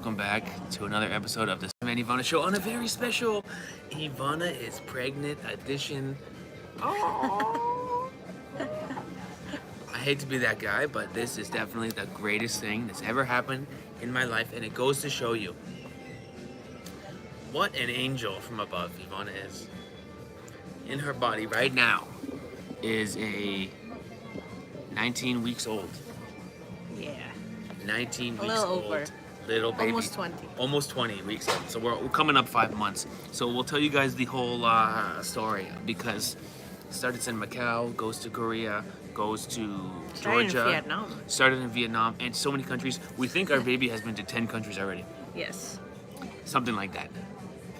Welcome back to another episode of the Sam and Ivana Show on a very special Ivana is Pregnant edition. Oh. I hate to be that guy, but this is definitely the greatest thing that's ever happened in my life, and it goes to show you what an angel from above Ivana is. In her body right now is a 19 weeks old. Yeah. 19 A weeks little old. over. Little baby. Almost 20. Almost 20 weeks old. So we're coming up 5 months. So we'll tell you guys the whole story because it started in Macau, goes to Korea, goes to Started Georgia. in Vietnam. Started in Vietnam and so many countries. We think our baby has been to 10 countries already. Yes. Something like that.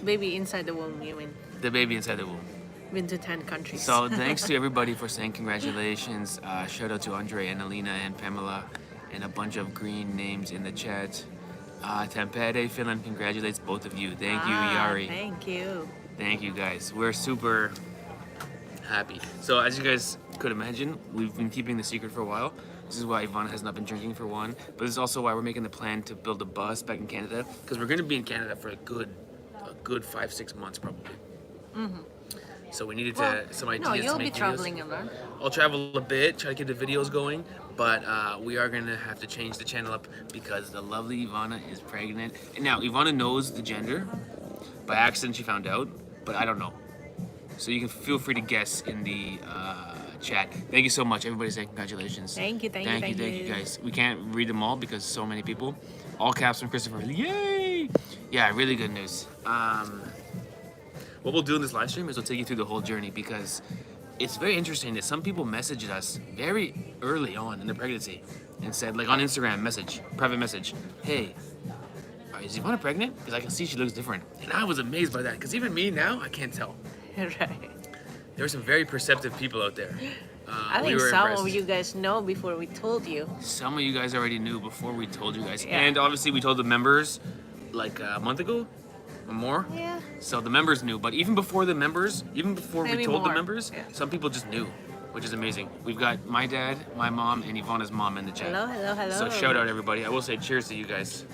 Baby inside the womb, you mean? The baby inside the womb. Been to 10 countries. So thanks to everybody for saying congratulations. Shout out to Andre and Alina and Pamela and a bunch of green names in the chat. Tampere, Finland congratulates both of you. Thank you, Yari. Thank you. Thank you, guys. We're super happy. So as you guys could imagine, we've been keeping the secret for a while. This is why Ivana has not been drinking for one. But this is also why we're making the plan to build a bus back in Canada. Because we're going to be in Canada for a good 5-6 months probably. Mm-hmm. So we needed some ideas no, you'll to make be videos. traveling a lot. I'll travel a bit, try to keep the videos going, but we are gonna have to change the channel up because the lovely Ivana is pregnant. And now Ivana knows the gender. By accident she found out, but I don't know. So you can feel free to guess in the chat. Thank you so much. Everybody say congratulations. Thank you, thank you, guys. We can't read them all because so many people. All caps from Christopher. Yay! Yeah, really good news. What we'll do in this live stream is we'll take you through the whole journey because it's very interesting that some people messaged us very early on in the pregnancy and said, like on Instagram, private message, hey, is Ivana pregnant? Because I can see she looks different. And I was amazed by that because even me now, I can't tell. Right. There are some very perceptive people out there. I think some of you guys know before we told you. Some of you guys already knew before we told you guys. Yeah. And obviously we told the members like a month ago or more. Yeah. So the members knew, but even before the members, even before Maybe we told more. the members, Yeah. some people just knew, which is amazing. We've got my dad, my mom, and Ivana's mom in the chat. Hello, hello, hello. So shout out everybody. I will say cheers to you guys.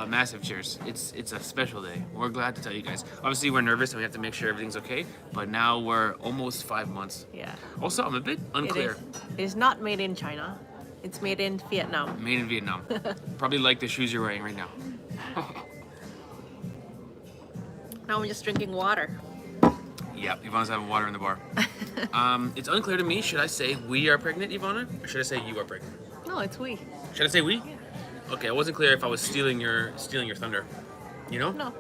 Massive cheers. It's a special day. We're glad to tell you guys. Obviously we're nervous and we have to make sure everything's okay, but now we're almost 5 months. Yeah. Also, I'm a bit unclear. It is not made in China. It's made in Vietnam. Made in Vietnam. Probably like the shoes you're wearing right now. Now I'm just drinking water. Yeah, Ivana's having water in the bar. It's unclear to me, should I say we are pregnant, Ivana? Or should I say you are pregnant? No, it's we. Should I say we? Yeah. Okay, I wasn't clear if I was stealing your thunder. You know? No.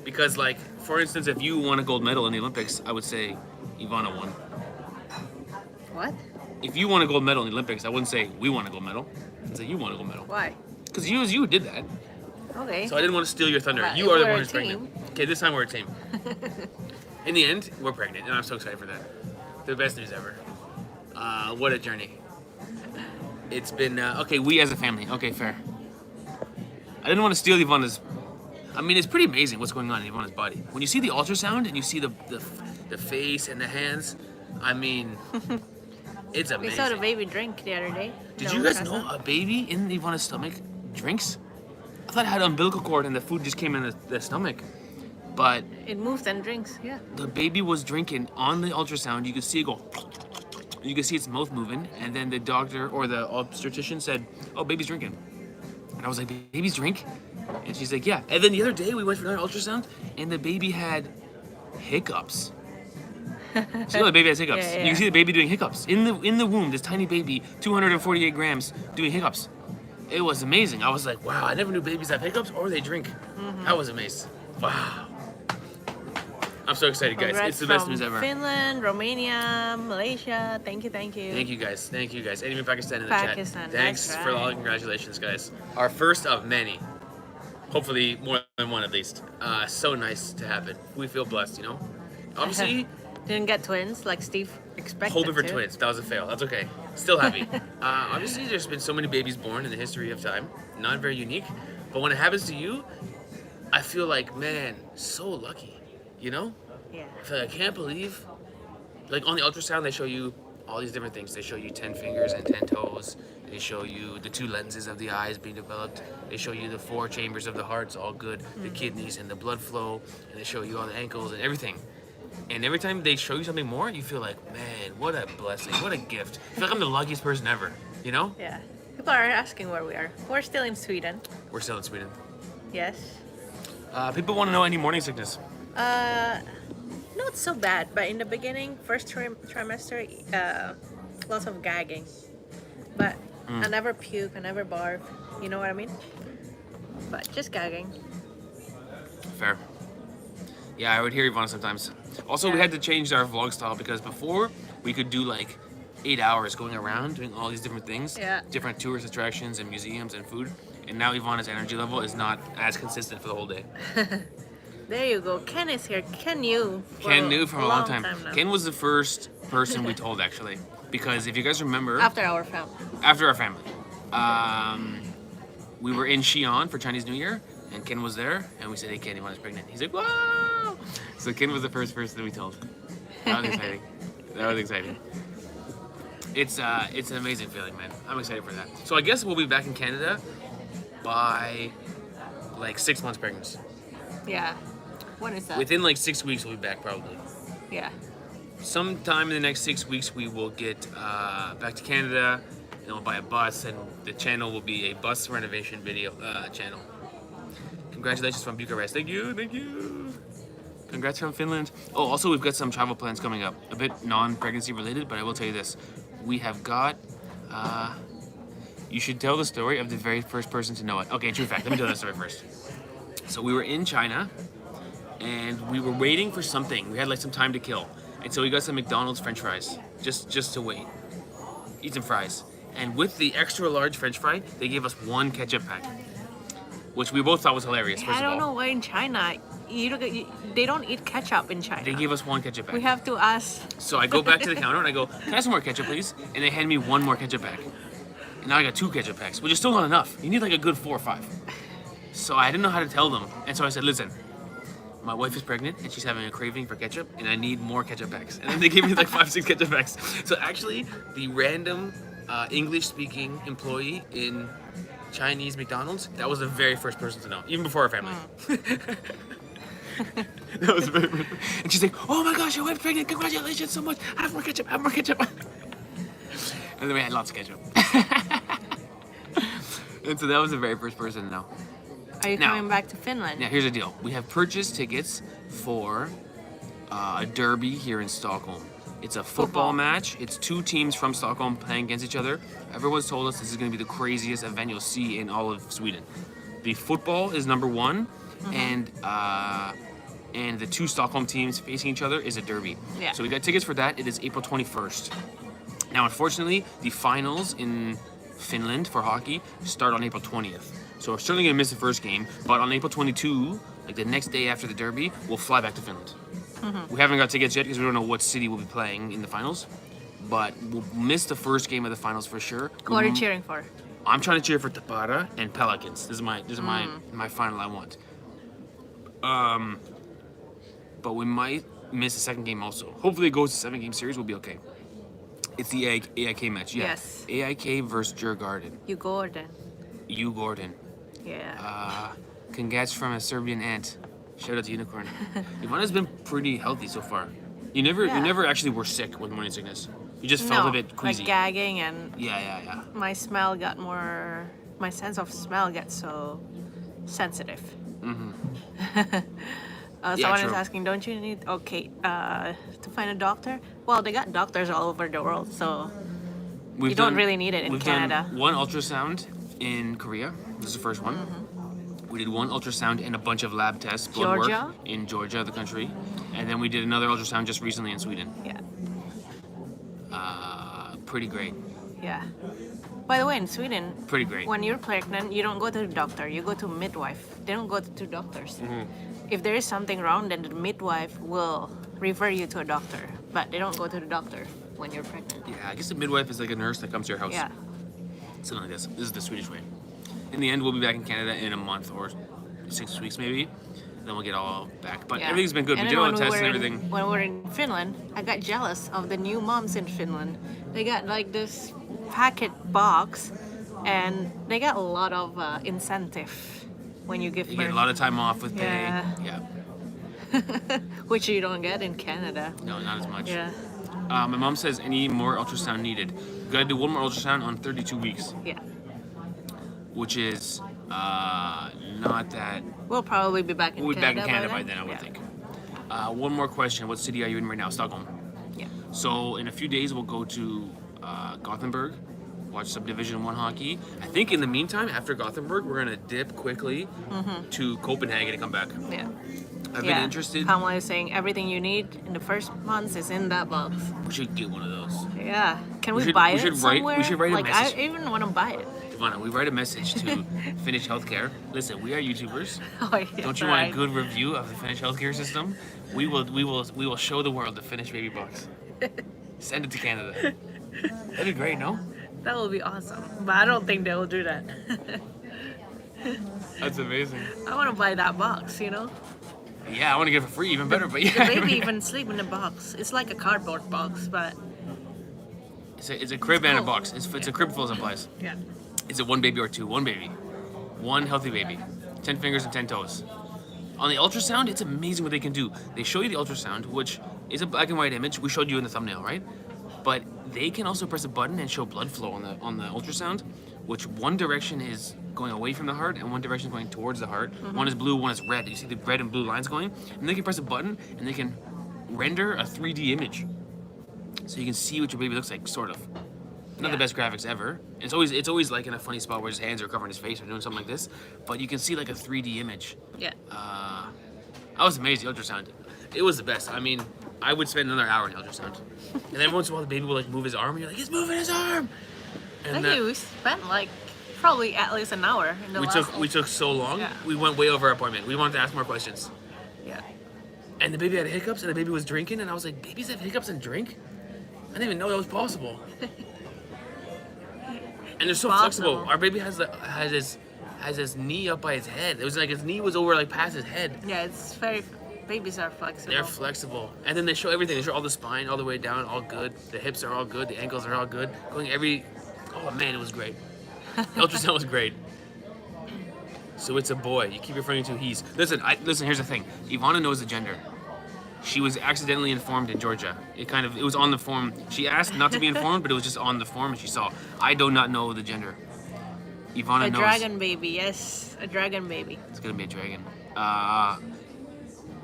Because like, for instance, if you won a gold medal in the Olympics, I would say Ivana won. What? If you won a gold medal in the Olympics, I wouldn't say we won a gold medal. I'd say you won a gold medal. Why? Because you did that. Okay. So I didn't want to steal your thunder. But You are the we're one a who's pregnant. Okay, this time we're a team. In the end, we're pregnant, and I'm so excited for that. The best news ever. What a journey. It's been, okay, we as a family. Okay, fair. I didn't want to steal Ivana's. I mean, it's pretty amazing what's going on in Ivana's body. When you see the ultrasound and you see the face and the hands, I mean, it's amazing. We saw the baby drink the other day. Did you guys know a baby in Ivana's stomach drinks? I thought it had an umbilical cord and the food just came in the stomach. But It moves and drinks, yeah. the baby was drinking on the ultrasound. You could see it go. You could see its mouth moving. And then the doctor or the obstetrician said, oh, baby's drinking. And I was like, baby's drink? And she's like, yeah. And then the other day we went for another ultrasound and the baby had hiccups. So you know the baby has hiccups. Yeah, yeah. You can see the baby doing hiccups. In the womb, this tiny baby, 248 grams, doing hiccups. It was amazing. I was like, wow, I never knew babies have hiccups or they drink. I was amazed. Wow. I'm so excited, guys. Congrats It's the best from news ever. Finland, Romania, Malaysia. Thank you, thank you. Thank you, guys. Thank you, guys. And even Pakistan in the chat. Pakistan, Thanks that's for all the right. congratulations, guys. Our first of many. Hopefully more than one at least. So nice to have it. We feel blessed, you know? Obviously, Didn't get twins like Steve expected. hoping for to. twins. That was a fail. That's okay. Still happy. Obviously, there's been so many babies born in the history of time. Not very unique. But when it happens to you, I feel like, man, so lucky. You know? Yeah. I feel like I can't believe. Like on the ultrasound, they show you all these different things. They show you 10 fingers and 10 toes. They They show you the 2 lenses of the eyes being developed. They show you the 4 chambers of the heart's all good, the kidneys and the blood flow, and they show you all the ankles and everything. And every time they show you something more, you feel like, man, what a blessing, what a gift. I feel like I'm the luckiest person ever, you know? Yeah. People are asking where we are. We're still in Sweden. We're still in Sweden. Yes. People want to know any morning sickness. Not so bad, but in the beginning, first trimester, lots of gagging. But I never puke, I never barf. You know what I mean? But just gagging. Fair. Yeah, I would hear Ivana sometimes. Also, we Yeah. had to change our vlog style because before we could do like 8 hours going around doing all these different things, Yeah. different tourist attractions and museums and food. And now Ivana's energy level is not as consistent for the whole day. There you go. Ken is here. Ken knew. Ken knew from a long time. now. Ken was the first person we told actually, because if you guys remember, After our family. after our family, we were in Xi'an for Chinese New Year, and Ken was there, and we said, "Hey, Ken, Ivana's pregnant." He's like, "Whoa!" So Ken was the first person that we told. That was exciting. That was exciting. It's an amazing feeling, man. I'm excited for that. So I guess we'll be back in Canada by like 6 months pregnancy. Yeah. When is that? Within like 6 weeks, we'll be back probably. Yeah. Sometime in the next 6 weeks, we will get back to Canada, and we'll buy a bus, and the channel will be a bus renovation video channel. Congratulations from Bucharest. Thank you, thank you. Congrats from Finland. Oh, also we've got some travel plans coming up. A bit non-pregnancy related, but I will tell you this. We have got, you should tell the story of the very first person to know it. Okay, true fact, let me tell that story first. So we were in China, and we were waiting for something. We had like some time to kill. And so we got some McDonald's French fries, just to wait. Eat some fries. And with the extra large French fry, they gave us 1 ketchup pack, which we both thought was hilarious, first I don't of all. know why in China they don't eat ketchup in China. They gave us 1 ketchup pack. We have to ask. So I go back to the counter and I go, "Can I have some more ketchup, please?" And they hand me 1 more ketchup pack. And now I got 2 ketchup packs, which is still not enough. You need like a good 4 or 5. So I didn't know how to tell them. And so I said, "Listen, my wife is pregnant and she's having a craving for ketchup and I need more ketchup packs." And then they gave me like 5, 6 ketchup packs. So actually, the random English-speaking employee in Chinese McDonald's, that was the very first person to know, even before our family. That was very, and she's like, "Oh my gosh, your wife's pregnant! Congratulations so much! Have more ketchup! Have more ketchup!" And then we had lots of ketchup. And so that was the very first person to know. Are you Now- coming back to Finland? Now here's the deal: we have purchased tickets for a derby here in Stockholm. It's a football match. It's 2 teams from Stockholm playing against each other. Everyone's told us this is going to be the craziest event you'll see in all of Sweden. The football is number 1, and the 2 Stockholm teams facing each other is a derby. Yeah. So we got tickets for that. It is April 21st. Now, unfortunately, the finals in Finland for hockey start on April 20th. So we're certainly going to miss the first game, but on April 22, like the next day after the derby, we'll fly back to Finland. We haven't got tickets yet because we don't know what city we'll be playing in the finals, but we'll miss the first game of the finals for sure. What are you cheering for? I'm trying to cheer for Tapara and Pelicans. This is my final I want. But we might miss the second game also. Hopefully it goes to 7-game series, we'll be okay. It's the AIK match, yeah. Yes. AIK versus Djurgården. You Gordon. You Gordon. Yeah. Congrats from a Serbian aunt. Shout out to Unicorn. Ivana's been pretty healthy so far. You never actually were sick with morning sickness. You just felt a bit queasy. like gagging and Yeah. my smell got more. My sense of smell gets so sensitive. Someone is true. asking, don't you need to find a doctor? Well, they got doctors all over the world, so you don't really need it in Canada. We've done 1 ultrasound in Korea. This is the first one. We did 1 ultrasound and a bunch of lab tests, blood Georgia? work in Georgia, the country. And then we did another ultrasound just recently in Sweden. Yeah. Pretty great. Yeah. By the way, in Sweden, Pretty great. when you're pregnant, you don't go to the doctor. You go to midwife. They don't go to doctors. If there is something wrong, then the midwife will refer you to a doctor. But they don't go to the doctor when you're pregnant. Yeah, I guess the midwife is like a nurse that comes to your house. Yeah. Something like this. This is the Swedish way. In the end, we'll be back in Canada in a month or 6 weeks maybe. Then we'll get all back. But Yeah. everything's been good. And We then did all when the we tests were and in- everything. When we were in Finland, I got jealous of the new moms in Finland. They got like this packet box and they get a lot of incentive when you give You birth. get a lot of time off with pay. Yeah. Yeah. Which you don't get in Canada. No, not as much. Yeah. My mom says any more ultrasound needed. You gotta do one more ultrasound on 32 weeks, Yeah. which is not that. We'll probably be back in We'll be Canada. back in Canada by then, I would Yeah. think. One more question. What city are you in right now? Stockholm. Yeah. So in a few days, we'll go to Gothenburg, watch some Division 1 hockey. I think in the meantime, after Gothenburg, we're gonna dip quickly to Copenhagen and come back. Yeah. I've been interested. Pamela is saying everything you need in the first months is in that box. We should get one of those. Yeah. Can we should- buy we it should write- somewhere? we should write a like, message. I even want to buy it. Ivana, we write a message to Finnish healthcare. Listen, we are YouTubers. Oh, yeah, Don't you want a good review of the Finnish healthcare system? We will show the world the Finnish baby box. Send it to Canada. That'd be great, no? That would be awesome. But I don't think they will do that. That's amazing. I want to buy that box, you know? Yeah, I want to get it for free, even better. But The yeah, baby even sleep in the box. It's like a cardboard box, but it's a crib and a cool. box. It's a crib full of supplies. yeah. Is it one baby or two? One baby. One healthy baby. 10 fingers and 10 toes. On the ultrasound, it's amazing what they can do. They show you the ultrasound, which is a black and white image. We showed you in the thumbnail, right? But they can also press a button and show blood flow on the ultrasound, which one direction is going away from the heart and one direction is going towards the heart. One is blue, one is red. You see the red and blue lines going? And they can press a button and they can render a 3D image. So you can see what your baby looks like, sort of. Not the Yeah. best graphics ever. It's always like in a funny spot where his hands are covering his face or doing something like this. But you can see like a 3D image. Yeah. I was amazed, the ultrasound. It was the best. I mean, I would spend another hour in the ultrasound. And then once in a while the baby will like move his arm and you're like, he's moving his arm! I And think we spent like probably at least an hour in the last we took so long, Yeah. we went way over our appointment. We wanted to ask more questions. Yeah. And the baby had hiccups and the baby was drinking and I was like, babies have hiccups and drink? I didn't even know that was possible. And they're so Possible. flexible. Our baby has his knee up by his head. It was like his knee was over like past his head. Yeah, it's very babies are flexible. They're flexible. And then they show everything. They show all the spine all the way down, all good. The hips are all good. The ankles are all good. Oh man, it was great. The ultrasound was great. So it's a boy. You keep referring to he's. Listen, here's the thing. Ivana knows the gender. She was accidentally informed in Georgia. It was on the form. She asked not to be informed, but it was just on the form and she saw. I do not know the gender. Ivana A knows. dragon baby, yes. A dragon baby. It's gonna be a dragon. I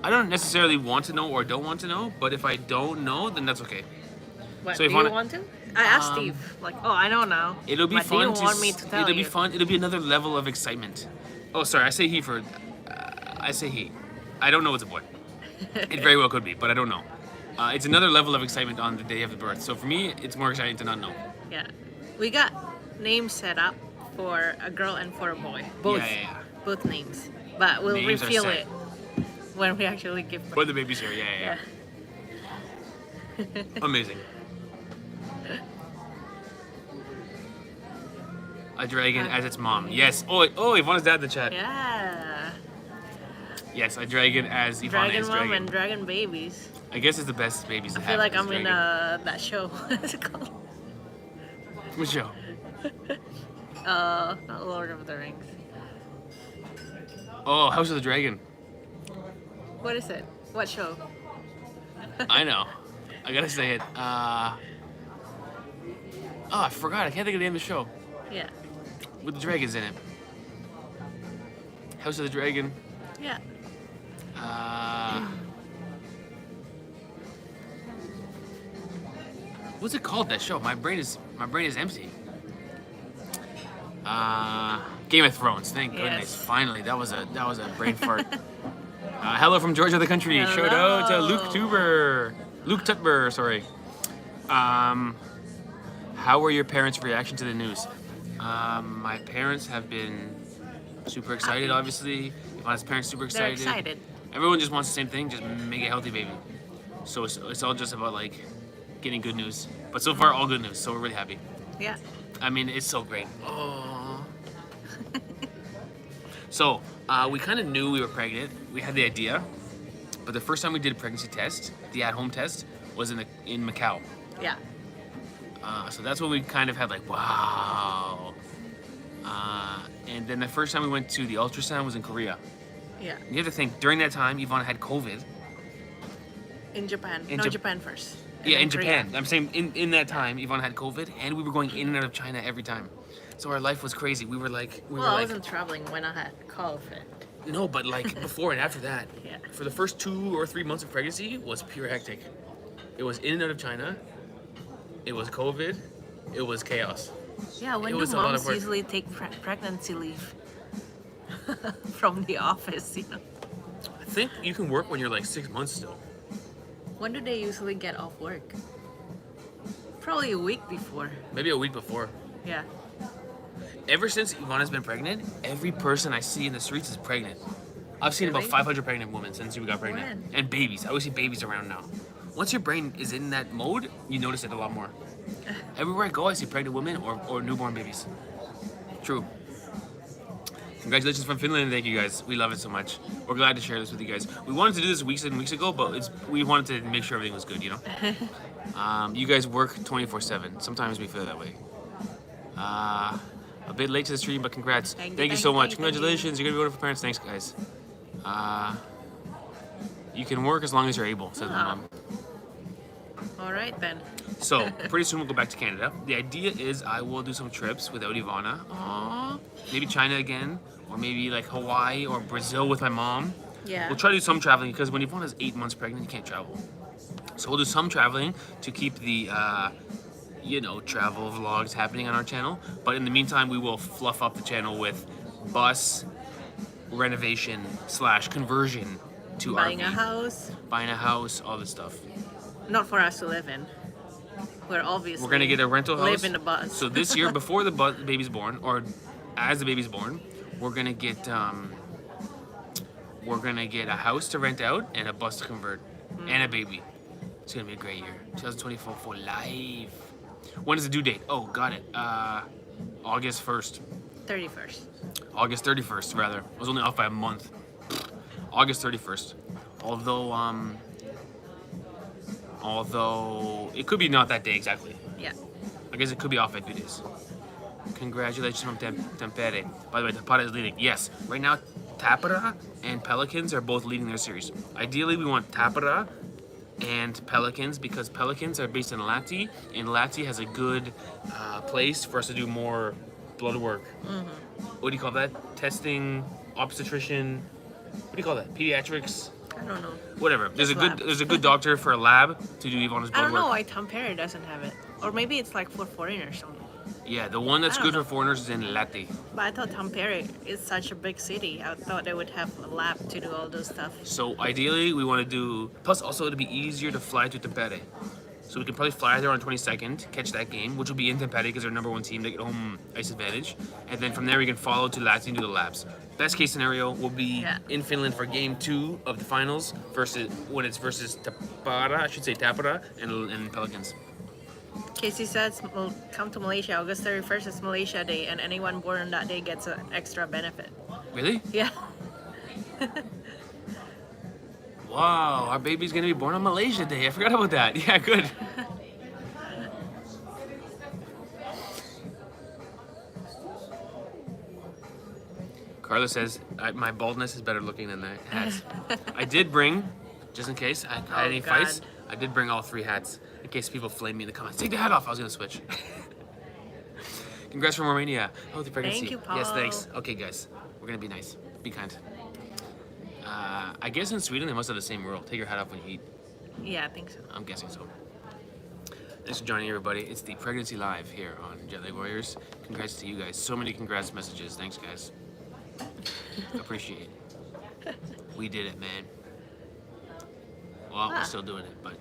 don't necessarily want to know or don't want to know, but if I don't know, then that's okay. What, So do Ivana- you want to? I asked Steve, like, oh, I know now. It'll be but fun. do you want me to tell it'll you? be fun. It'll be another level of excitement. Oh, sorry. I say he for. I say he. I don't know it's a boy. It very well could be, but I don't know. It's another level of excitement on the day of the birth. So for me, it's more exciting to not know. Yeah. We got names set up for a girl and for a boy. Both. Yeah. Both names. But we'll Names are reveal set. it when we actually give birth. When the baby's here, yeah. Amazing. A dragon as its mom. Yes. Oh, Ivana's dad in the chat. Yeah. Yes, a dragon as Ivana Dragon is mom dragon. and dragon babies. I guess it's the best babies to I have. feel like is I'm in dragon. that show. What's it called? What show? Not Lord of the Rings. Oh, House of the Dragon. What is it? What show? I know. I gotta say it. I forgot. I can't think of the name of the show. Yeah. With the dragons in it. House of the Dragon. Yeah. What's it called, that show? My brain is empty. Game of Thrones. Thank goodness. Yes. Finally, that was a brain fart. Hello from Georgia, the country. Shout out to Luke Tutber. Sorry. How were your parents' reaction to the news? My parents have been super excited. Happy. Obviously, Ivana's parents super They're excited. excited. Everyone just wants the same thing, just make a healthy baby. So it's all just about like getting good news. But so far, all good news. So we're really happy. Yeah. I mean, it's so great. Oh. So we kind of knew we were pregnant. We had the idea, but the first time we did a pregnancy test, the at-home test, was in Macau. Yeah. So that's when we kind of had like, wow. And then the first time we went to the ultrasound was in Korea. Yeah. You have to think, during that time, Ivana had COVID. In Japan. In no, Jap- Japan first. And Yeah, then in Korea. Japan. I'm saying in that time, Ivana had COVID, and we were going in and out of China every time. So our life was crazy. We were like, Well, I wasn't traveling when I had COVID. no, but like before and after that, Yeah. for the first 2 or 3 months of pregnancy was pure hectic. It was in and out of China. It was COVID. It was chaos. Yeah, when It do was a lot of moms work. usually take pregnancy leave from the office, you know? I think you can work when you're like 6 months still. When do they usually get off work? Probably a week before. Maybe a week before. Yeah. Ever since Ivana's been pregnant, every person I see in the streets is pregnant. I've seen about Really? 500 pregnant women since we got pregnant. When? And babies. I always see babies around now. Once your brain is in that mode, you notice it a lot more. Everywhere I go, I see pregnant women or newborn babies. True. Congratulations from Finland. Thank you guys. We love it so much. We're glad to share this with you guys. We wanted to do this weeks and weeks ago, but we wanted to make sure everything was good, you know? You guys work 24/7. Sometimes we feel that way. A bit late to the stream, but congrats. Thank you, Thank you thank so you, much. thank you. Congratulations. You're going to be wonderful parents. Thanks, guys. You can work as long as you're able, said my Oh. mom. All right then. So, pretty soon we'll go back to Canada. The idea is I will do some trips without Ivana. Maybe China again, or maybe like Hawaii or Brazil with my mom. Yeah. We'll try to do some traveling because when Ivana's 8 months pregnant, you can't travel. So we'll do some traveling to keep the, travel vlogs happening on our channel. But in the meantime, we will fluff up the channel with bus renovation / conversion to Buying RV. a house, Buying a house, all this stuff. not for us to live in. We're obviously We're gonna get a rental house. live in a bus. So this year, before the baby's born, or as the baby's born, we're gonna get a house to rent out and a bus to convert, and a baby. It's gonna be a great year. 2024 for life. When is the due date? Oh, got it. August 1st. 31st. August 31st, rather. I was only off by a month. August 31st. Although it could be not that day exactly. Yeah. I guess it could be off by 2 days. Congratulations from Tampere. By the way, Tampere is leading. Yes, right now Tapara and Pelicans are both leading their series. Ideally, we want Tapara and Pelicans because Pelicans are based in Lahti, and Lahti has a good place for us to do more blood work. What do you call that? Testing, obstetrician. What do you call that? Pediatrics. I don't know. Whatever. There's Just lab. there's a good doctor for a lab to do Ivana's blood I don't know work. why Tampere doesn't have it. Or maybe it's like for foreigners only. Yeah, the one that's I don't good know. for foreigners is in Lahti. But I thought Tampere is such a big city. I thought they would have a lab to do all those stuff. So ideally, we want to do. Plus, also it'll be easier to fly to Tampere. So we can probably fly there on 22nd, catch that game, which will be in Tampere because they're number 1 team. They get home ice advantage, and then from there we can follow to Lahti and do the labs. Best case scenario will be in Finland for game 2 of the finals versus Tapara, I should say Tapara and Pelicans. Casey says, "We'll come to Malaysia. August 31st is Malaysia Day, and anyone born on that day gets an extra benefit." Really? Yeah. Wow, our baby's gonna be born on Malaysia Day. I forgot about that. Yeah, good. Carla says, my baldness is better looking than the hats. I did bring, just in case I had any God. fights, I did bring all 3 hats. In case people flame me in the comments. Take the hat off, I was gonna switch. Congrats from Romania. Healthy pregnancy. Thank you, Paul. Yes, thanks. Okay, guys, we're gonna be nice. Be kind. I guess in Sweden they must have the same rule. Take your hat off when you eat. Yeah, I think so. I'm guessing so. Thanks for joining, everybody. It's the Pregnancy Live here on JetLag Warriors. Congrats to you guys. So many congrats messages. Thanks, guys. Appreciate it. We did it, man. Well, we're still doing it, but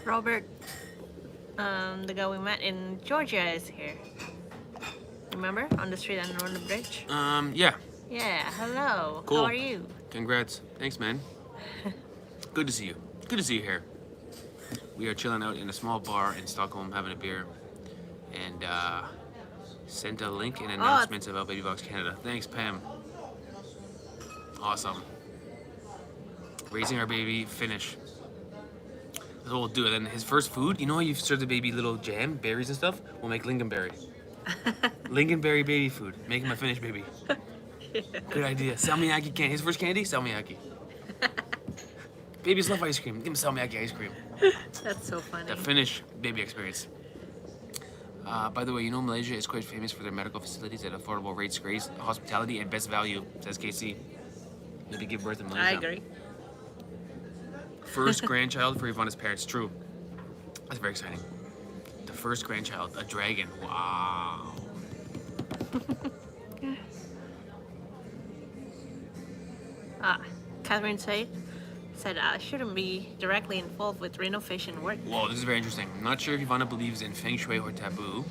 Robert, the guy we met in Georgia is here. Remember? On the street and on the bridge? yeah. Yeah, hello. Cool. How are you? Congrats. Thanks, man. Good to see you. Good to see you here. We are chilling out in a small bar in Stockholm having a beer. And sent a link and announcements about Baby Box Canada. Thanks, Pam. Awesome. Raising our baby, finish. That's what we'll do. And then his first food, you know how you serve the baby little jam, berries and stuff? We'll make lingonberry. Lingonberry baby food. Make him a Finnish baby. Good idea. Salmiakki candy. His first candy? Salmiakki. Babies love ice cream. Give him salmiakki ice cream. That's so funny. The Finnish baby experience. By the way, you know Malaysia is quite famous for their medical facilities at affordable rates, grace, hospitality, and best value, says KC. Maybe give birth in Malaysia. I agree. First grandchild for Ivana's parents. True. That's very exciting. The first grandchild, a dragon. Wow. Catherine said I shouldn't be directly involved with renovation work. Whoa, this is very interesting. I'm not sure if Ivana believes in feng shui or taboo,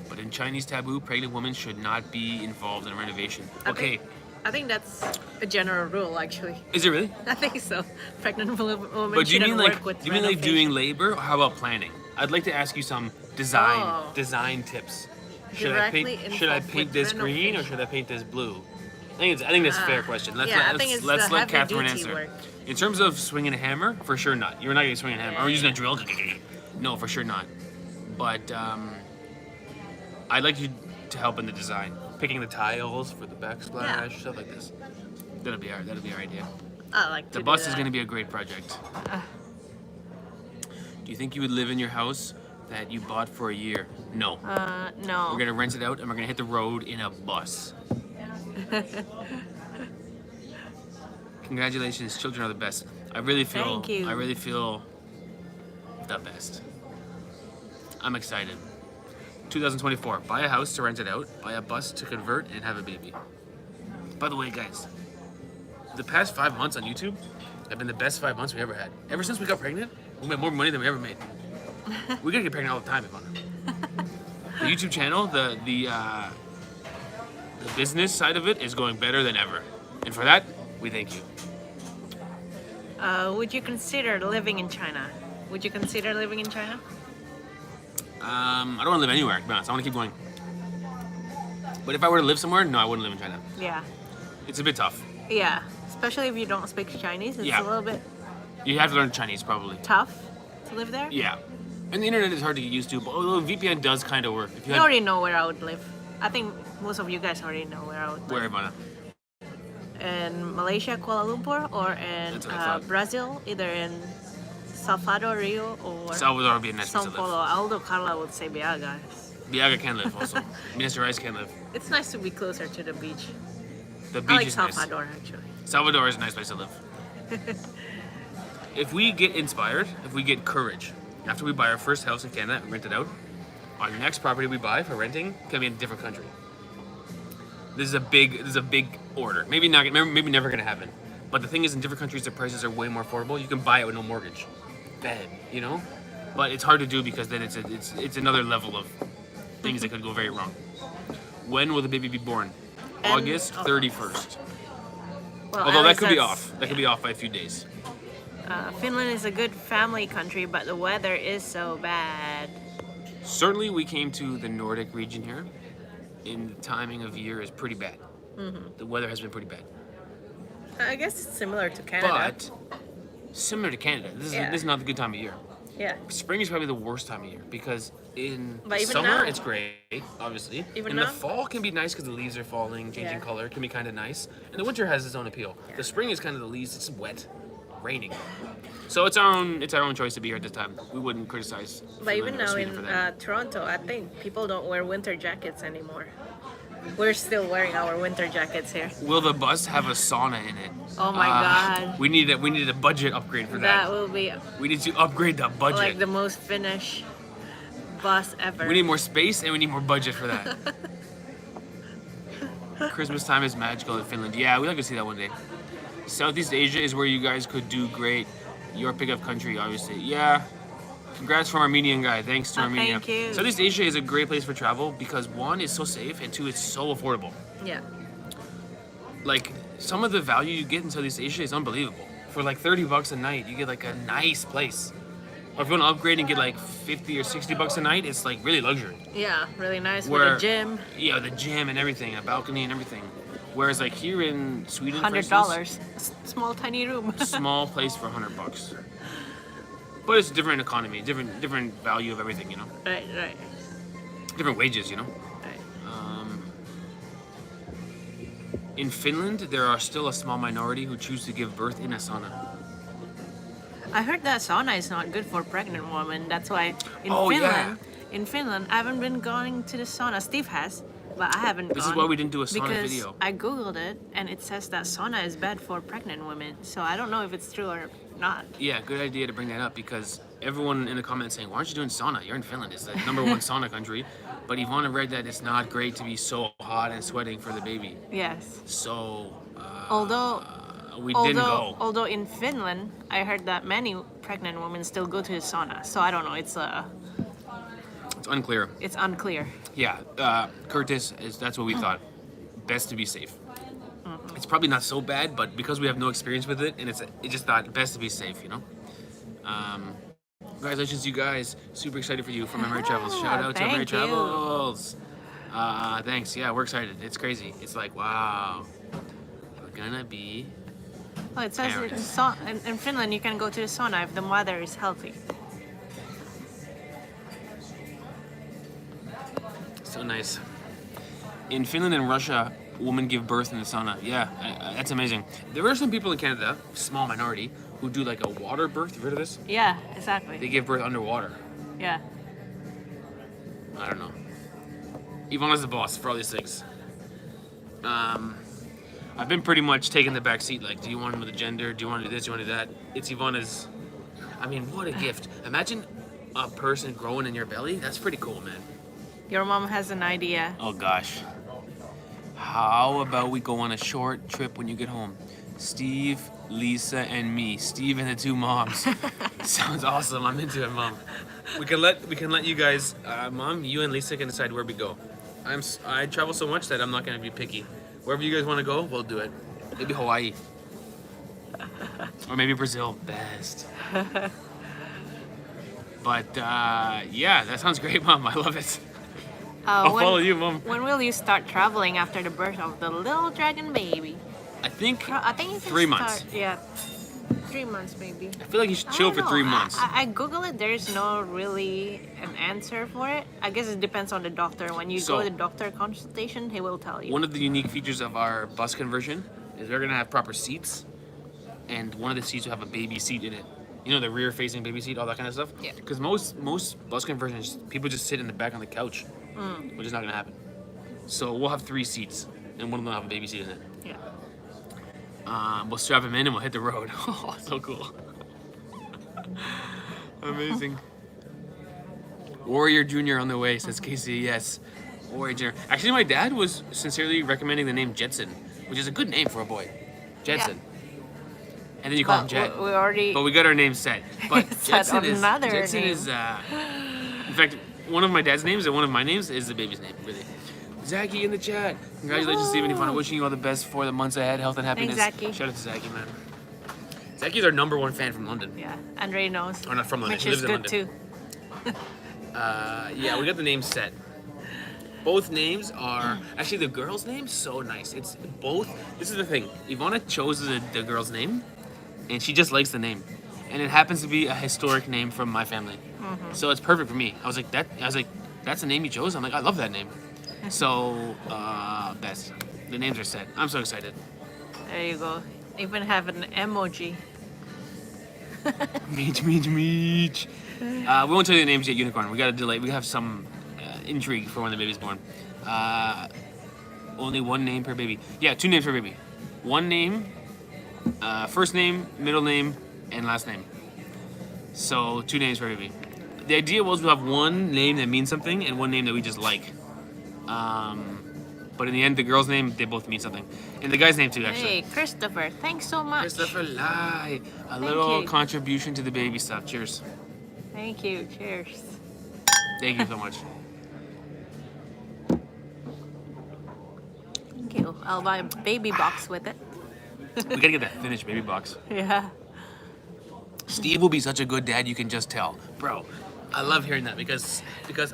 but in Chinese taboo, pregnant women should not be involved in renovation. Okay. I think that's a general rule, actually. Is it really? I think so. Pregnant women But do you shouldn't mean work with do you mean like renovation. doing labor, or how about planning? I'd like to ask you some design tips. Should I Directly paint involved this with green or renovation. should I paint this blue? I think that's a fair question. Let's I think it's let the Catherine heavy-duty answer. work. In terms of swinging a hammer, for sure not. You're not going to swing a hammer. Or using a drill. No, for sure not. But I'd like you to help in the design. Picking the tiles for the backsplash, stuff like this. That'll be our idea. I like to The do bus is that. going to be a great project. Do you think you would live in your house that you bought for a year? No. No. We're going to rent it out and we're going to hit the road in a bus. Congratulations, children are the best. I really feel the best. I'm excited. 2024, buy a house to rent it out, buy a bus to convert, and have a baby. By the way, guys, the past 5 months on YouTube have been the best 5 months we ever had. Ever since we got pregnant, we made more money than we ever made. We're gonna get pregnant all the time, Ivana. The YouTube channel, the business side of it is going better than ever. And for that, we thank you. Would you consider living in China? Would you consider living in China? I don't want to live anywhere, to be honest. I want to keep going. But if I were to live somewhere, no, I wouldn't live in China. Yeah. It's a bit tough. Yeah. Especially if you don't speak Chinese, it's Yeah. a little bit You have to learn Chinese, probably. tough to live there. Yeah. And the internet is hard to get used to, but although VPN does kind of work. If you You had, already know where I would live. I think most of you guys already know where I would live. where, Ivana? In Malaysia, Kuala Lumpur, or in That's what I thought. Brazil, either in Salvador, Rio, or Salvador would be a nice place São to Paulo. live. Aldo Carla would say Biaga. Biaga can live also. Minister Rice can live. It's nice to be closer to the beach. The I beach like is nice. Salvador, actually. Salvador is a nice place to live. If we get inspired, if we get courage, after we buy our first house in Canada and rent it out, our next property we buy for renting can be in a different country. This is a big order. Maybe never gonna happen. But the thing is, in different countries, the prices are way more affordable. You can buy it with no mortgage. Bad, you know. But it's hard to do because then it's another level of things that could go very wrong. When will the baby be born? August 31st. Well, Although at that least could be that's- off. That could be off by a few days. Finland is a good family country, but the weather is so bad. Certainly, we came to the Nordic region here, and the timing of year is pretty bad. Mm-hmm. The weather has been pretty bad. I guess it's similar to Canada. But similar to Canada, this is not the good time of year. Yeah. Spring is probably the worst time of year because in But even summer now- it's great, obviously. Even and now? the fall can be nice because the leaves are falling, changing Yeah. color. It can be kind of nice. And the winter has its own appeal. Yeah. The spring is kind of the least. It's wet, raining. So it's our own choice to be here at this time. We wouldn't criticize. But even Finland or now Sweden in for that. Toronto, I think people don't wear winter jackets anymore. We're still wearing our winter jackets here. Will the bus have a sauna in it? Oh my God. We need a budget upgrade for That that. will be We need to upgrade the budget. like the most Finnish bus ever. We need more space and we need more budget for that. Christmas time is magical in Finland. Yeah, we'd like to see that one day. Southeast Asia is where you guys could do great. Your pickup country, obviously. Yeah. Congrats from Armenian guy. Thanks to Armenia. thank you. Southeast Asia is a great place for travel because one, it's so safe, and two, it's so affordable. Yeah. Like, some of the value you get in Southeast Asia is unbelievable. For like $30 a night, you get like a nice place. Or if you want to upgrade and get like 50 or $60 a night, it's like really luxury. Yeah, really nice Where- with a gym. Yeah, the gym and everything, a balcony and everything. Whereas like here in Sweden, for $100. instance, Small tiny room. small place for $100. But it's a different economy, different value of everything, you know. Right. Different wages, you know. Right. In Finland, there are still a small minority who choose to give birth in a sauna. I heard that sauna is not good for pregnant women. That's why in Oh, yeah. Finland, in Finland, I haven't been going to the sauna. Steve has, but I haven't This gone. is why we didn't do a sauna because video. I googled it and it says that sauna is bad for pregnant women. So I don't know if it's true or not. Yeah, good idea to bring that up because everyone in the comments saying, why aren't you doing sauna? You're in Finland. It's the #1 sauna country. But Ivana read that it's not great to be so hot and sweating for the baby. Yes. So, Although we didn't go. although in Finland, I heard that many pregnant women still go to the sauna. So I don't know. It's unclear. It's unclear. Yeah, Curtis, that's what we thought. Best to be safe. It's probably not so bad, but because we have no experience with it, and it just thought best to be safe, you know? Congratulations, you guys. Super excited for you from Memory Travels. Shout out to Thank Memory you. Travels. Thanks. Yeah, we're excited. It's crazy. It's like, wow. We're gonna be... Oh, it says in Finland you can go to the sauna if the mother is healthy. So nice. In Finland and Russia, women give birth in the sauna. Yeah, that's amazing. There are some people in Canada, small minority, who do like a water birth. You heard of this? Yeah, exactly. They give birth underwater. Yeah. I don't know. Ivana's the boss for all these things. I've been pretty much taking the back seat. Like, do you want him with a gender? Do you want to do this? Do you want to do that? It's Ivana's. I mean, what a gift. Imagine a person growing in your belly. That's pretty cool, man. Your mom has an idea. Oh, gosh. How about we go on a short trip when you get home? Steve, Lisa, and me. Steve and the two moms. Sounds awesome. I'm into it, Mom. We can let you guys, Mom, you and Lisa can decide where we go. I travel so much that I'm not gonna be picky. Wherever you guys want to go, we'll do it. Maybe Hawaii. Or maybe Brazil. Best. But yeah, that sounds great, Mom. I love it. I'll follow you, Mom. When will you start traveling after the birth of the little dragon baby? I think you can 3 months. Yeah, 3 months maybe. I feel like you should chill for 3 months. I Google it. There's no really an answer for it. I guess it depends on the doctor. When you go to the doctor consultation, he will tell you. One of the unique features of our bus conversion is we're gonna have proper seats, and one of the seats will have a baby seat in it. You know, the rear-facing baby seat, all that kind of stuff. Yeah. Because most bus conversions, people just sit in the back on the couch, which is not gonna happen. So we'll have 3 seats, and one of them will have a baby seat in it. Yeah. We'll strap him in and we'll hit the road. Oh, so cool. Amazing. Warrior Jr. on the way, says Casey. Yes. Warrior Jr. Actually, my dad was sincerely recommending the name Jetson, which is a good name for a boy. Jetson. Yeah. And then you call him Jet. We already... But we got our name set. But Jetson is... in fact, one of my dad's names and one of my names is the baby's name, really. Zachy in the chat. Congratulations, Stephen. Ivana. Wishing you all the best for the months ahead. Health and happiness. Thanks, Zachy. Shout out to Zachy, man. Zachy's our #1 fan from London. Yeah, Andre knows. Or not from London. Which He lives is in good London. too. Yeah, we got the names set. Both names are... Actually, the girl's name's so nice. It's both... This is the thing. Ivana chose the girl's name, and she just likes the name. And it happens to be a historic name from my family. So it's perfect for me. I was like, that's the name you chose? I'm like, I love that name. So, best. The names are set. I'm so excited. There you go. Even have an emoji. Meech. We won't tell you the names yet, Unicorn. We got to delay. We have some intrigue for when the baby's born. Only 1 name per baby. Yeah, 2 names per baby. 1 name, first name, middle name, and last name. So 2 names per baby. The idea was we'll have 1 name that means something and 1 name that we just like. But in the end, the girl's name, they both mean something. And the guy's name too, actually. Hey, Christopher, thanks so much. Christopher Lai. A little contribution to the baby stuff. Cheers. Thank you. Cheers. Thank you so much. Thank you. I'll buy a baby box with it. We gotta get that finished baby box. Yeah. Steve will be such a good dad, you can just tell. Bro, I love hearing that because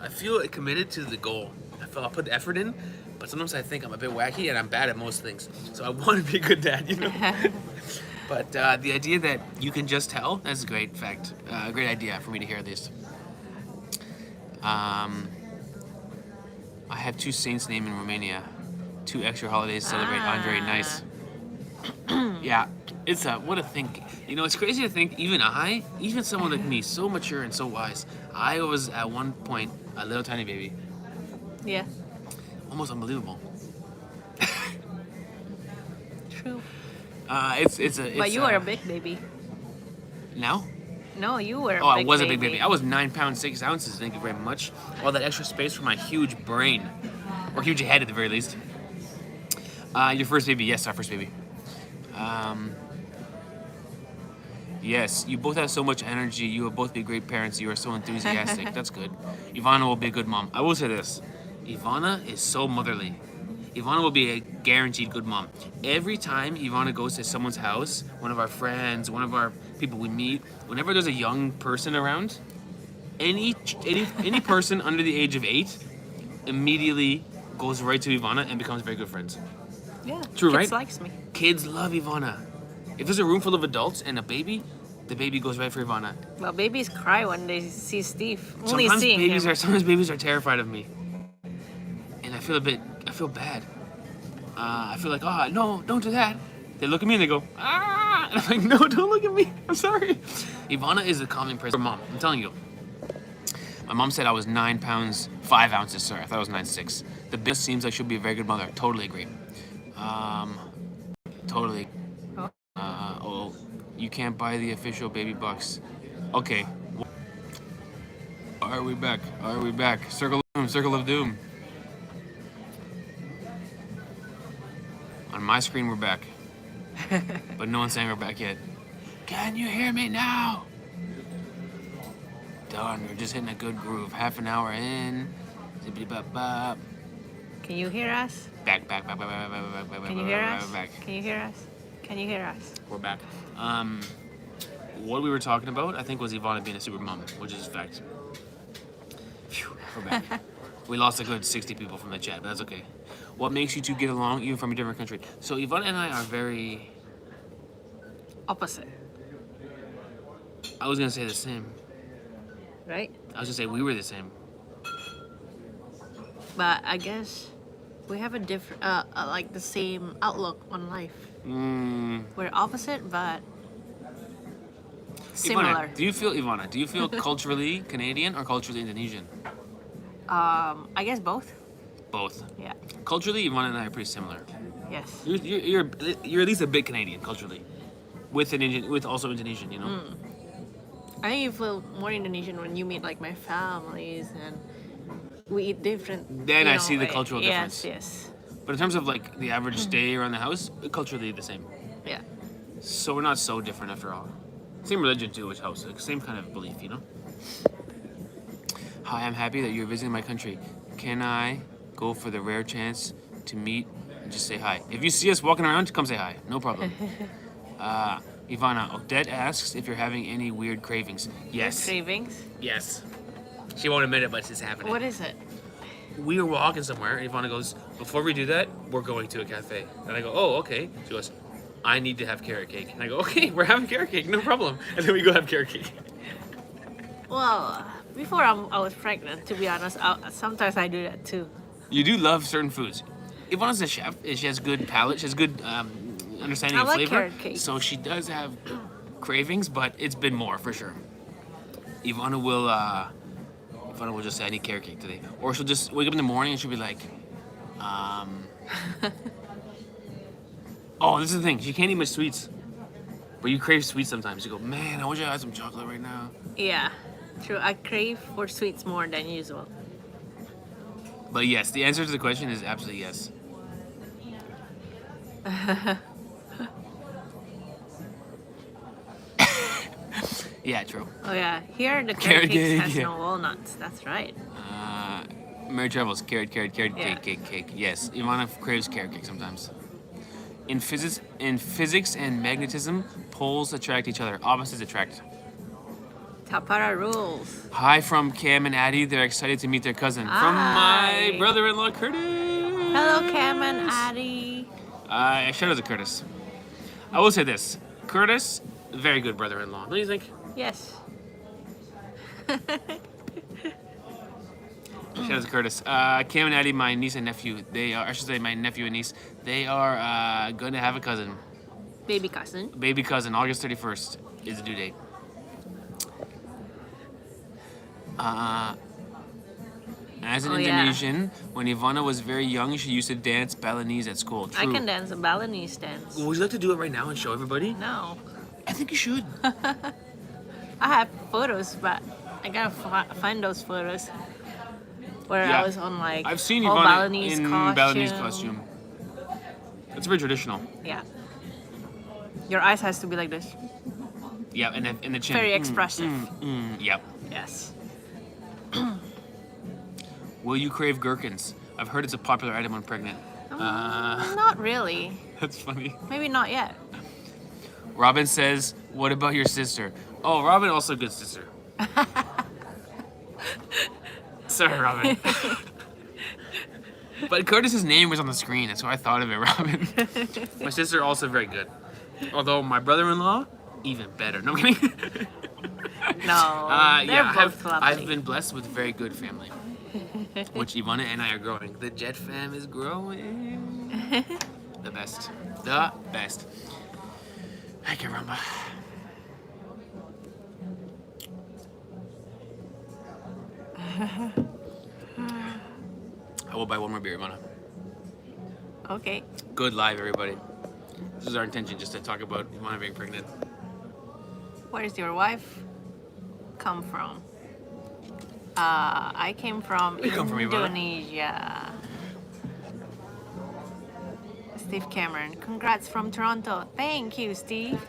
I feel committed to the goal. I feel I'll put the effort in, but sometimes I think I'm a bit wacky and I'm bad at most things. So I want to be a good dad, you know? But the idea that you can just tell, that's a great fact. A great idea for me to hear this. I have 2 saints' names in Romania. 2 extra holidays to celebrate Andre. Nice. Yeah, it's what a think. You know, it's crazy to think. Even someone like me, so mature and so wise, I was at one point a little tiny baby. Yeah. Almost unbelievable. True. It's But you were a big baby. Now? No, you were. Oh, I was a big baby. I was 9 pounds 6 ounces. Thank you very much. All that extra space for my huge brain, or huge head at the very least. Your first baby? Yes, our first baby. Yes, you both have so much energy. You will both be great parents. You are so enthusiastic. That's good. Ivana will be a good mom. I will say this. Ivana is so motherly. Ivana will be a guaranteed good mom. Every time Ivana goes to someone's house, one of our friends, one of our people we meet, whenever there's a young person around, any person under the age of 8 immediately goes right to Ivana and becomes very good friends. Yeah. True, Kids right? likes me. Kids love Ivana. If there's a room full of adults and a baby, the baby goes right for Ivana. Well, babies cry when they see Steve. Only Sometimes seeing him. sometimes babies are terrified of me, and I feel bad. I feel like, oh no, don't do that. They look at me and they go, ah, and I'm like, no, don't look at me. I'm sorry. Ivana is a calming person. Mom, I'm telling you. My mom said I was 9 pounds 5 ounces. Sorry, I thought I was 9'6". The bitch seems like she'll be a very good mother. Totally agree. Totally. Oh, you can't buy the official baby box. Okay. Are we back? Are we back? Circle of doom. Circle of doom. On my screen, we're back. But no one's saying we're back yet. Can you hear me now? Done. We're just hitting a good groove. Half an hour in. Zippity-bop-bop. Can you hear us? Back. Can you hear us? Can you hear us? Can you hear us? We're back. What we were talking about, I think, was Ivana being a super mom, which is a fact. Phew, we're back. We lost a good 60 people from the chat, but that's okay. What makes you two get along, even from a different country? So Ivana and I are very... Opposite. I was going to say the same. Right? I was going to say we were the same. But I guess we have a different, like the same outlook on life. We're opposite, but similar. Ivana, do you feel culturally Canadian or culturally Indonesian? I guess both. Both. Yeah. Culturally, Ivana and I are pretty similar. Yes. You're at least a bit Canadian culturally, with also Indonesian, you know. I think you feel more Indonesian when you meet like my families and we eat different. Then I see the cultural difference. Yes. But in terms of like the average day around the house, culturally the same. Yeah. So we're not so different after all. Same religion too, which helps. Like, same kind of belief, you know. Hi, I'm happy that you're visiting my country. Can I go for the rare chance to meet and just say hi? If you see us walking around, come say hi. No problem. Ivana, Odette asks if you're having any weird cravings. Yes. Cravings? Yes. She won't admit it, but it's happening. What is it? We were walking somewhere, and Ivana goes, before we do that, we're going to a cafe. And I go, oh, okay. She goes, I need to have carrot cake. And I go, okay, we're having carrot cake, no problem. And then we go have carrot cake. Well, before I was pregnant, to be honest, sometimes I do that too. You do love certain foods. Ivana's a chef. She has good palate. She has good understanding of flavor. Carrot cake. So she does have cravings, but it's been more for sure. Ivana will just say, I need carrot cake today. Or she'll just wake up in the morning and she'll be like, oh, this is the thing. She can't eat much sweets. But you crave sweets sometimes. You go, man, I wish I had some chocolate right now. Yeah, true. I crave for sweets more than usual. But yes, the answer to the question is absolutely yes. Yeah, true. Oh yeah, here the Carrot carrot cake has cake, no walnuts. That's right. Merry travels. Carrot, Yeah. cake. Yes, Ivana craves carrot cake sometimes. In physics and magnetism, poles attract each other. Opposites attract. Tapara rules. Hi from Cam and Addie. They're excited to meet their cousin. From my Hi. brother-in-law, Curtis. Hello, Cam and Addie. Shout out to Curtis. I will say this. Curtis, very good brother-in-law. Don't you think? Yes. Shout out to Curtis. Cam and Addie, my niece and nephew. They are, I should say, my nephew and niece. They are going to have a cousin, Baby cousin. baby cousin. August 31st is the due date. As an Oh, yeah. Indonesian, when Ivana was very young, she used to dance Balinese at school. I True. can dance a Balinese dance. Would you like to do it right now and show everybody? No. I think you should. I have photos, but I gotta find those photos where Yeah. I was on like I've seen all Ivana Balinese in costume. Balinese costume. It's very traditional. Yeah. Your eyes has to be like this. Yeah, and the chin. Very expressive. Yep. Yes. Will you crave gherkins? I've heard it's a popular item when pregnant. Not really. That's funny. Maybe not yet. Robin says, "What about your sister?" Oh, Robin also a good sister. Sorry, Robin. But Curtis's name was on the screen, that's why I thought of it, Robin. My sister also very good. Although my brother-in-law, even better. No, I'm kidding. No. They're Yeah, both lovely. I've been blessed with very good family, which Ivana and I are growing. The Jet fam is growing. The best. The best. Ay, caramba. I will buy one more beer, Ivana. Okay. Good live, everybody. This is our intention, just to talk about Ivana being pregnant. Where does your wife come from? I came from You come from Ivana? Indonesia. Steve Cameron, congrats from Toronto. Thank you, Steve.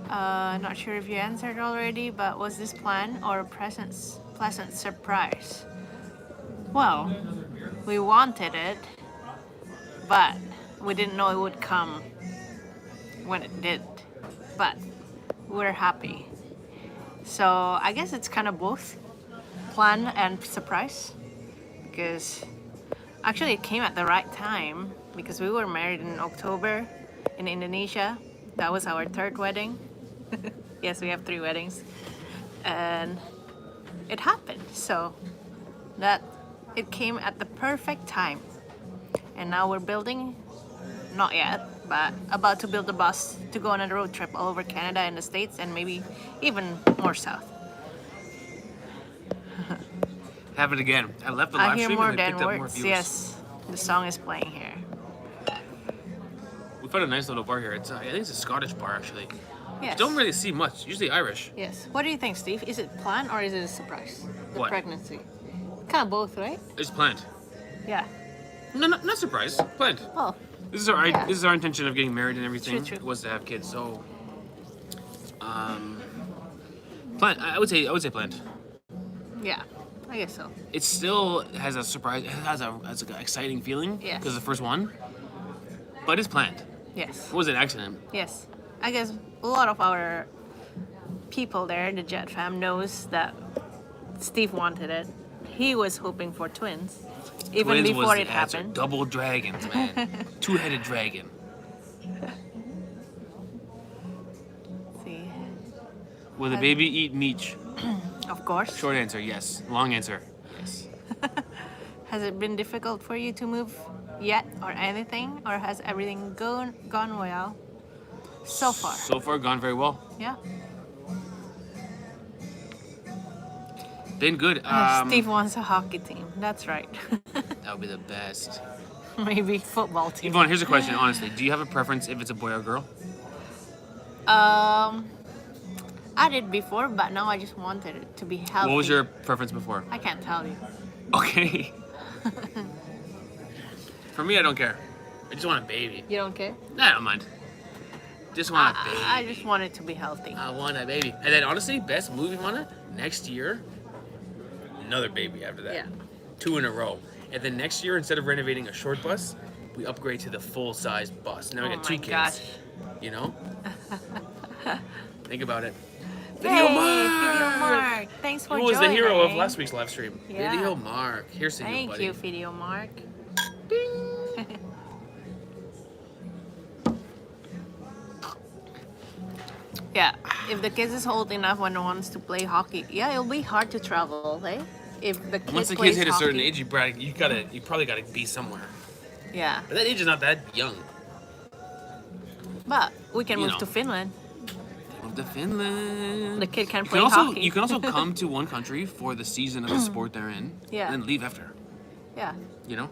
Not sure if you answered already, but was this planned or a pleasant surprise? Well, we wanted it, but we didn't know it would come when it did. But we're happy. So I guess it's kind of both plan and surprise, because actually it came at the right time because we were married in October in Indonesia. That was our third wedding. Yes, we have 3 weddings, and it happened. So that it came at the perfect time, and now we're building, not yet, but about to build a bus to go on a road trip all over Canada and the States, and maybe even more south. Have it again. I left the I live hear stream more and I than picked up more words. views. Yes, the song is playing here. We found a nice little bar here. It's I think it's a Scottish bar actually. Yes. Don't really see much. Usually Irish. Yes. What do you think, Steve? Is it planned or is it a surprise? The What? pregnancy. Kind of both, right? It's planned. Yeah. No, not surprised. Planned. Oh, This is our Yeah. this is our intention of getting married and everything. True. Was to have kids. So, planned. I would say planned. yeah. I guess so. It still has a surprise. It has an exciting feeling. Yes. Because the first one. But it's planned. Yes. It was an accident. Yes. I guess a lot of our people there, the Jet fam, knows that Steve wanted it. He was hoping for twins, even Twins before was the it answer. happened. Double dragons, man. Two-headed dragon. See, Will the baby eat meat? of course. Short answer, yes. Long answer, yes. Has it been difficult for you to move yet, or anything, or has everything gone well so far? So far, gone very well. Yeah. Been good. Steve wants a hockey team. That's right. That would be the best. Maybe football team. Yvonne, here's a question, honestly. Do you have a preference if it's a boy or girl? I did before, but now I just wanted it to be healthy. What was your preference before? I can't tell you. Okay. For me, I don't care. I just want a baby. You don't care? Nah, I don't mind. Just want a baby. I just want it to be healthy. I want a baby. And then, honestly, best movie, Mona, next year, another baby after that. Yeah. 2 in a row. And then next year, instead of renovating a short bus, we upgrade to the full-size bus. Now we Oh got 2 my kids. gosh. You know? Think about it. Hey, Video Video Mark! Mark. Thanks for Who was joining. the hero of last week's live stream? Yeah. Video Mark. Here's to you, Thank buddy. you, Video Mark. Yeah, if the kids is old enough when one wants to play hockey, yeah, it'll be hard to travel, eh? if the kid Once the plays kids hit a certain hockey- age, you probably gotta be somewhere. Yeah, But that age is not that young. but we can You move know. to Finland. Move to Finland. The kid can You play can also hockey. you can also come to one country for the season of the sport they're in, Yeah. and then leave after. Yeah, You know,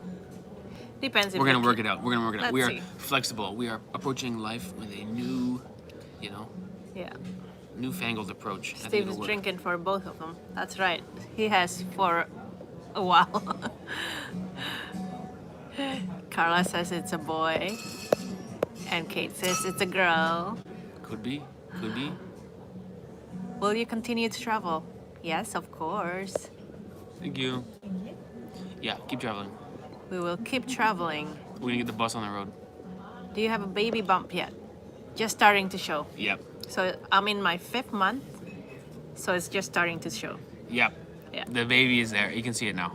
depends. If we're gonna the work kid- it out. We're gonna work it out. Let's We are see. flexible. We are approaching life with a new, Yeah, newfangled approach. I think Steve it'll is work. drinking for both of them. That's right. He has for a while. Carla says it's a boy, and Kate says it's a girl. Could be. Could be. Will you continue to travel? Yes, of course. Thank you. Yeah, keep traveling. We will keep traveling. We're gonna get the bus on the road. Do you have a baby bump yet? Just starting to show. Yep. So I'm in my 5th month, so it's just starting to show. Yep. Yeah. The baby is there. You can see it now.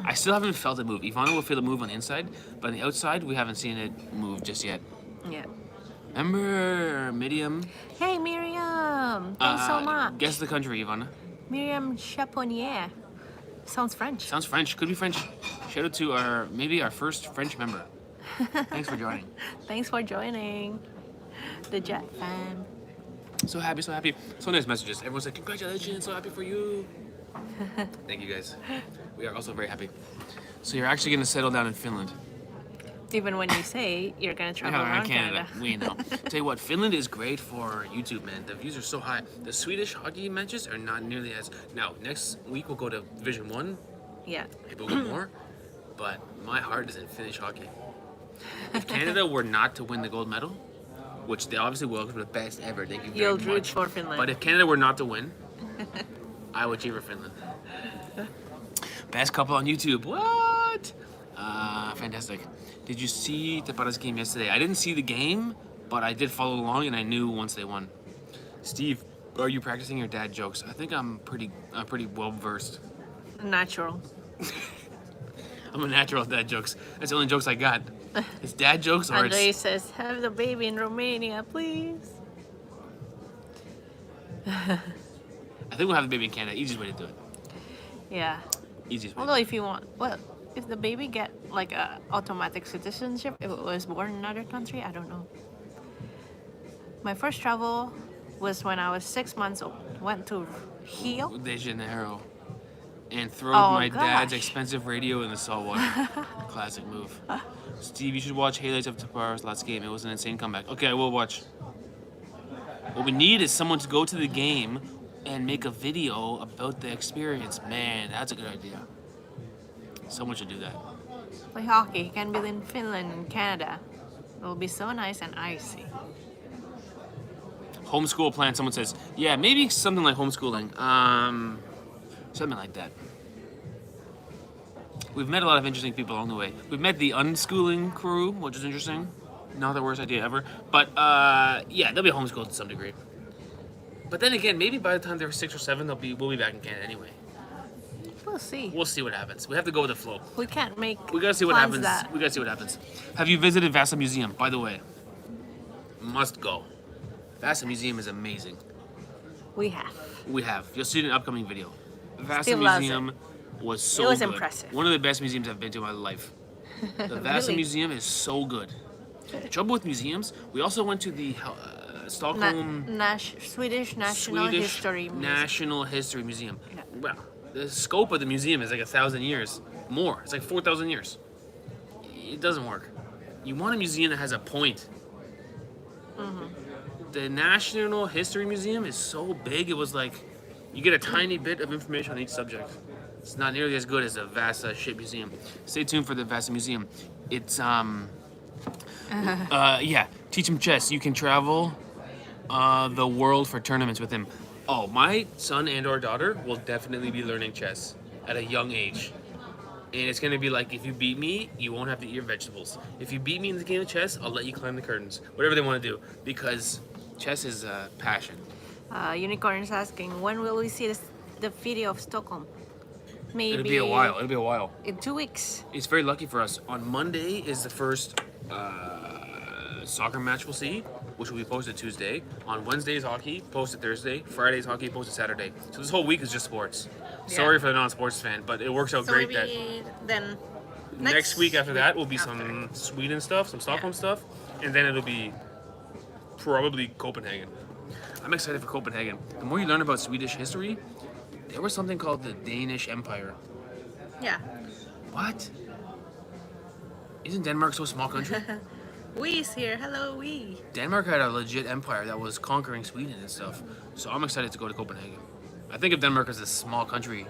I still haven't felt it move. Ivana will feel it move on the inside, but on the outside, we haven't seen it move just yet. Yeah. Remember Miriam? Hey Miriam, thanks so much. Guess the country, Ivana. Miriam Chaponier. Sounds French. Sounds French. Could be French. Shout out to our first French member. Thanks for joining. Thanks for joining. The Jet fan. So happy, so happy. So nice messages. Everyone's like, congratulations, so happy for you. Thank you guys. We are also very happy. So you're actually gonna settle down in Finland. Even when you say you're gonna travel around Canada. We know. Tell you what, Finland is great for YouTube, man. The views are so high. The Swedish hockey matches are not nearly as. Now, next week we'll go to Division 1. Yeah. Maybe we'll go more. But my heart is in Finnish hockey. If Canada were not to win the gold medal, which they obviously will, because we're the best ever, thank you very You'll much. root for Finland. But if Canada were not to win, I would cheer for Finland. Best couple on YouTube. What? Fantastic. Did you see Tapara's game yesterday? I didn't see the game, but I did follow along, and I knew once they won. Steve, are you practicing your dad jokes? I think I'm pretty well versed. Natural. I'm a natural at dad jokes. That's the only jokes I got. It's dad jokes or Andre it's... says, have the baby in Romania, please. I think we'll have the baby in Canada. Easiest way to do it. Yeah. Easiest way. Although if you want, well, if the baby get like a automatic citizenship, if it was born in another country, I don't know. My first travel was when I was 6 months old. Went to Rio. Rio de Janeiro. And throw Oh, my dad's gosh. expensive radio in the saltwater. Classic move. Steve, you should watch highlights of Tapara's last game. It was an insane comeback. Okay, I will watch. What we need is someone to go to the game and make a video about the experience. Man, that's a good idea. Someone should do that. Play hockey can be in Finland and Canada. It will be so nice and icy. Homeschool plan, someone says. Yeah, maybe something like homeschooling. Something like that. We've met a lot of interesting people along the way. We've met the unschooling crew, which is interesting. Not the worst idea ever. But yeah, they'll be homeschooled to some degree. But then again, maybe by the time they're 6 or 7, we'll be back in Canada anyway. We'll see. We'll see what happens. We have to go with the flow. We can't make We gotta see what plans happens. that- We gotta see what happens. Have you visited Vasa Museum, by the way? Must go. Vasa Museum is amazing. We have. We have. You'll see it in an upcoming video. Vasa Steve loves Museum was so It was good. impressive. One of the best museums I've been to in my life. The Vasa Really? Museum is so good. The trouble with museums, we also went to the Stockholm Swedish National Swedish History Museum. National History Museum. Yeah. Well, the scope of the museum is like 1,000 years. More. It's like 4,000 years. It doesn't work. You want a museum that has a point. The National History Museum is so big, it was like you get a tiny bit of information on each subject. It's not nearly as good as the Vasa Ship Museum. Stay tuned for the Vasa Museum. It's yeah, teach him chess. You can travel the world for tournaments with him. Oh, my son and or daughter will definitely be learning chess at a young age. And it's gonna be like, if you beat me, you won't have to eat your vegetables. If you beat me in the game of chess, I'll let you climb the curtains. Whatever they want to do, because chess is a passion. Unicorn is asking, when will we see the video of Stockholm? Maybe It'll be a while. It'll be a while. in 2 weeks. It's very lucky for us. On Monday is the first soccer match we'll see, which will be posted Tuesday. On Wednesday is hockey, posted Thursday. Friday is hockey, posted Saturday. So this whole week is just sports. Sorry for the non-sports fan, but it works out So great that maybe then next week after that will be after. some Sweden stuff, some Stockholm Yeah. stuff, and then it'll be probably Copenhagen. I'm excited for Copenhagen. The more you learn about Swedish history, there was something called the Danish Empire. Yeah. What? Isn't Denmark so small country? We's here. Hello, we. Denmark had a legit empire that was conquering Sweden and stuff. So I'm excited to go to Copenhagen. I think of Denmark as a small country.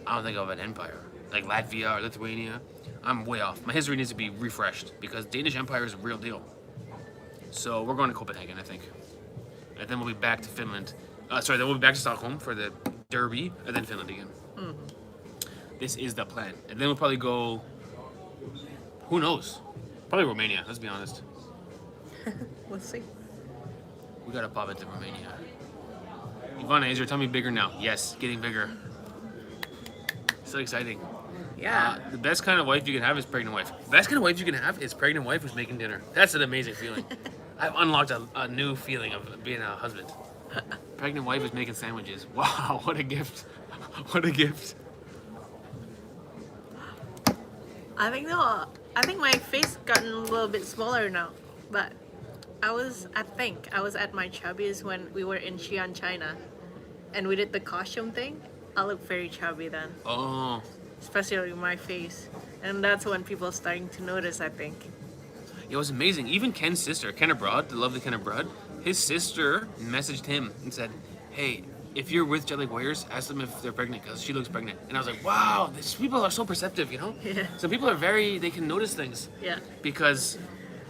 I don't think of an empire. Like Latvia or Lithuania. I'm way off. My history needs to be refreshed because Danish Empire is a real deal. So we're going to Copenhagen, I think. And then we'll be back to Finland. Then we'll be back to Stockholm for the Derby, and then Finland again. This is the plan. And then we'll probably go... Who knows? Probably Romania, let's be honest. We'll see. We gotta pop into Romania. Ivana, is your tummy bigger now? Yes, getting bigger. So exciting. Yeah. The best kind of wife you can have is pregnant wife. The best kind of wife you can have is pregnant wife who's making dinner. That's an amazing feeling. I've unlocked a new feeling of being a husband. Pregnant wife is making sandwiches. Wow, what a gift. What a gift. I think my face gotten a little bit smaller now, but I think I was at my chubbiest when we were in Xi'an, China, and we did the costume thing. I looked very chubby then, Oh, especially my face, and that's when people starting to notice. I think. it was amazing. Even Ken's sister, Ken Abroad, the lovely Ken Abroad, his sister messaged him and said, hey, if you're with JetLag Warriors, ask them if they're pregnant because she looks pregnant. And I was like, wow, these people are so perceptive, you know? Yeah. Some people are they can notice things. Yeah. Because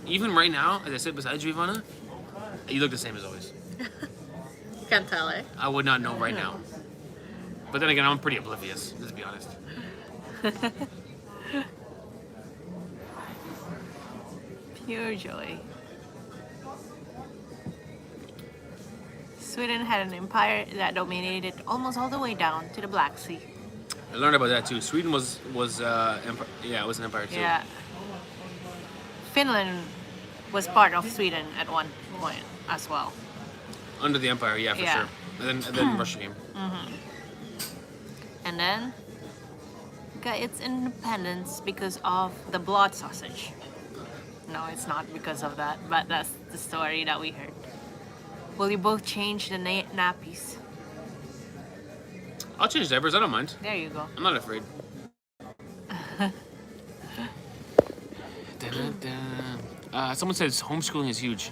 even right now, as I sit beside you, Ivana, you look the same as always. You can't tell, eh? I would not know right now. But then again, I'm pretty oblivious, let's be honest. Pure joy. Sweden had an empire that dominated almost all the way down to the Black Sea. I learned about that too. Sweden was empire. Yeah, it was an empire too. Yeah. Finland was part of Sweden at one point as well. Under the empire, yeah, for Yeah. sure. And then Russia came. And then got its independence because of the blood sausage. No, it's not because of that, but that's the story that we heard. Will you both change the nappies? I'll change diapers. I don't mind. There you go. I'm not afraid. Someone says homeschooling is huge.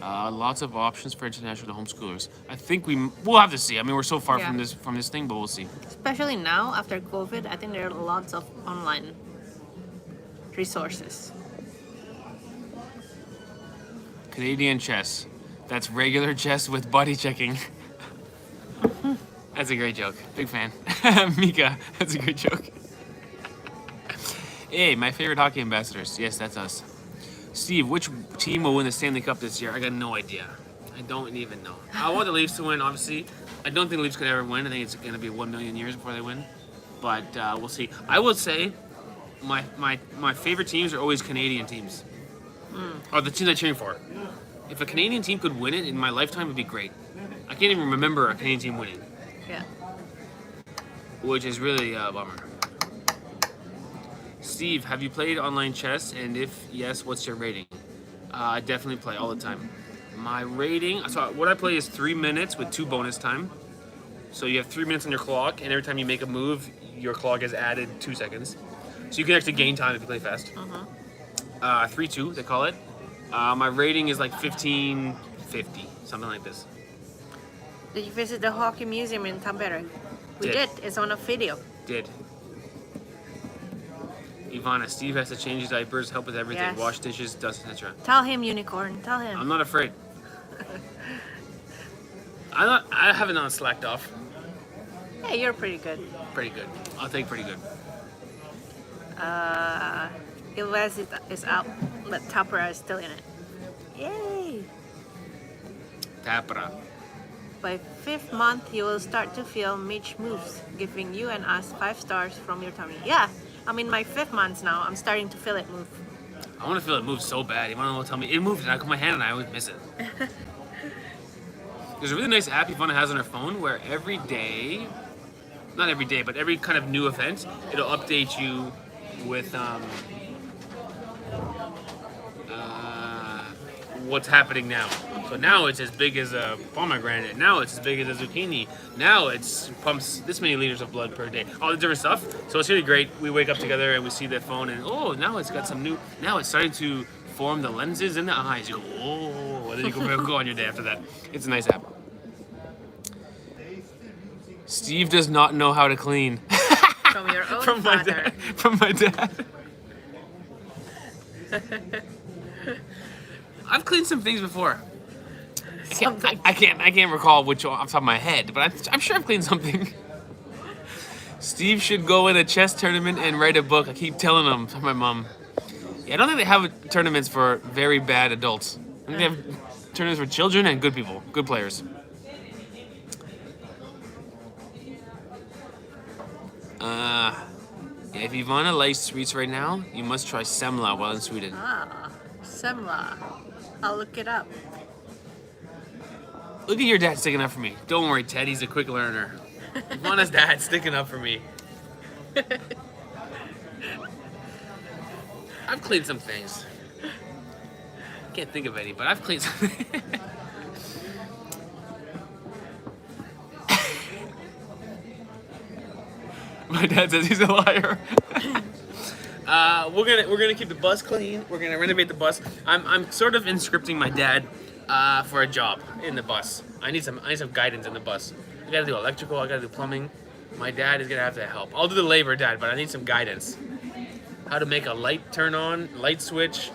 Lots of options for international homeschoolers. I think we'll have to see. I mean, we're so far Yeah. from this thing, but we'll see. Especially now after COVID, I think there are lots of online resources. Canadian chess. That's regular chess with body checking. That's a great joke. Big fan. Mika, that's a great joke. Hey, my favorite hockey ambassadors. Yes, that's us. Steve, which team will win the Stanley Cup this year? I got no idea. I don't even know. I want the Leafs to win, obviously. I don't think the Leafs could ever win. I think it's going to be 1 million years before they win. But we'll see. I will say my favorite teams are always Canadian teams. Or the teams I'm cheering for. If a Canadian team could win it in my lifetime, it would be great. I can't even remember a Canadian team winning. Yeah. Which is really a bummer. Steve, have you played online chess? And if yes, what's your rating? I definitely play all the time. My rating, so what I play is 3 minutes with 2 bonus time. So you have 3 minutes on your clock, and every time you make a move, your clock is added 2 seconds. So you can actually gain time if you play fast. 3-2, they call it. My rating is like 1550, something like this. Did you visit the hockey museum in Tampere? We Did. did. It's on a video. Did. Ivana, Steve has to change his diapers, help with everything, Yes. wash dishes, dust, etc. Tell him, unicorn. Tell him. I'm not afraid. I haven't not slacked off. Yeah, you're pretty good. Pretty good. I'll take pretty good. Ilves is out, but Tapera is still in it. Yay! Tapra. By 5th month, you will start to feel Mitch moves, giving you and us 5 stars from your tummy. Yeah, I'm in my 5th month now. I'm starting to feel it move. I want to feel it move so bad. You want to tell me it moved, and I put my hand and I always miss it. There's a really nice app Ivana has on her phone where every day, not every day, but every kind of new event, it'll update you with what's happening now. So now it's as big as a pomegranate. Now it's as big as a zucchini. Now it's pumps this many liters of blood per day. All the different stuff. So it's really great. We wake up together and we see the phone and oh, now it's got some new. Now it's starting to form the lenses in the eyes. You go oh, and then you go on your day after that. It's a nice app. Steve does not know how to clean. From your own From my father. dad. From my dad. I've cleaned some things before. I can't recall which one off the top of my head, but I'm sure I've cleaned something. Steve should go in a chess tournament and write a book. I keep telling him to my mom. Yeah, I don't think they have tournaments for very bad adults. I think they have tournaments for children and good people, good players. Yeah, if Ivana likes sweets right now, you must try semla while in Sweden. Ah, semla. I'll look it up. Look at your dad sticking up for me. Don't worry, Ted, he's a quick learner. Ivana's dad sticking up for me. I've cleaned some things. Can't think of any, but I've cleaned some things. My dad says he's a liar. We're gonna keep the bus clean. We're gonna renovate the bus. I'm sort of inscripting my dad for a job in the bus. I need some guidance in the bus. I gotta do electrical. I gotta do plumbing. My dad is gonna have to help. I'll do the labor, Dad, but I need some guidance. How to make a light turn on, light switch,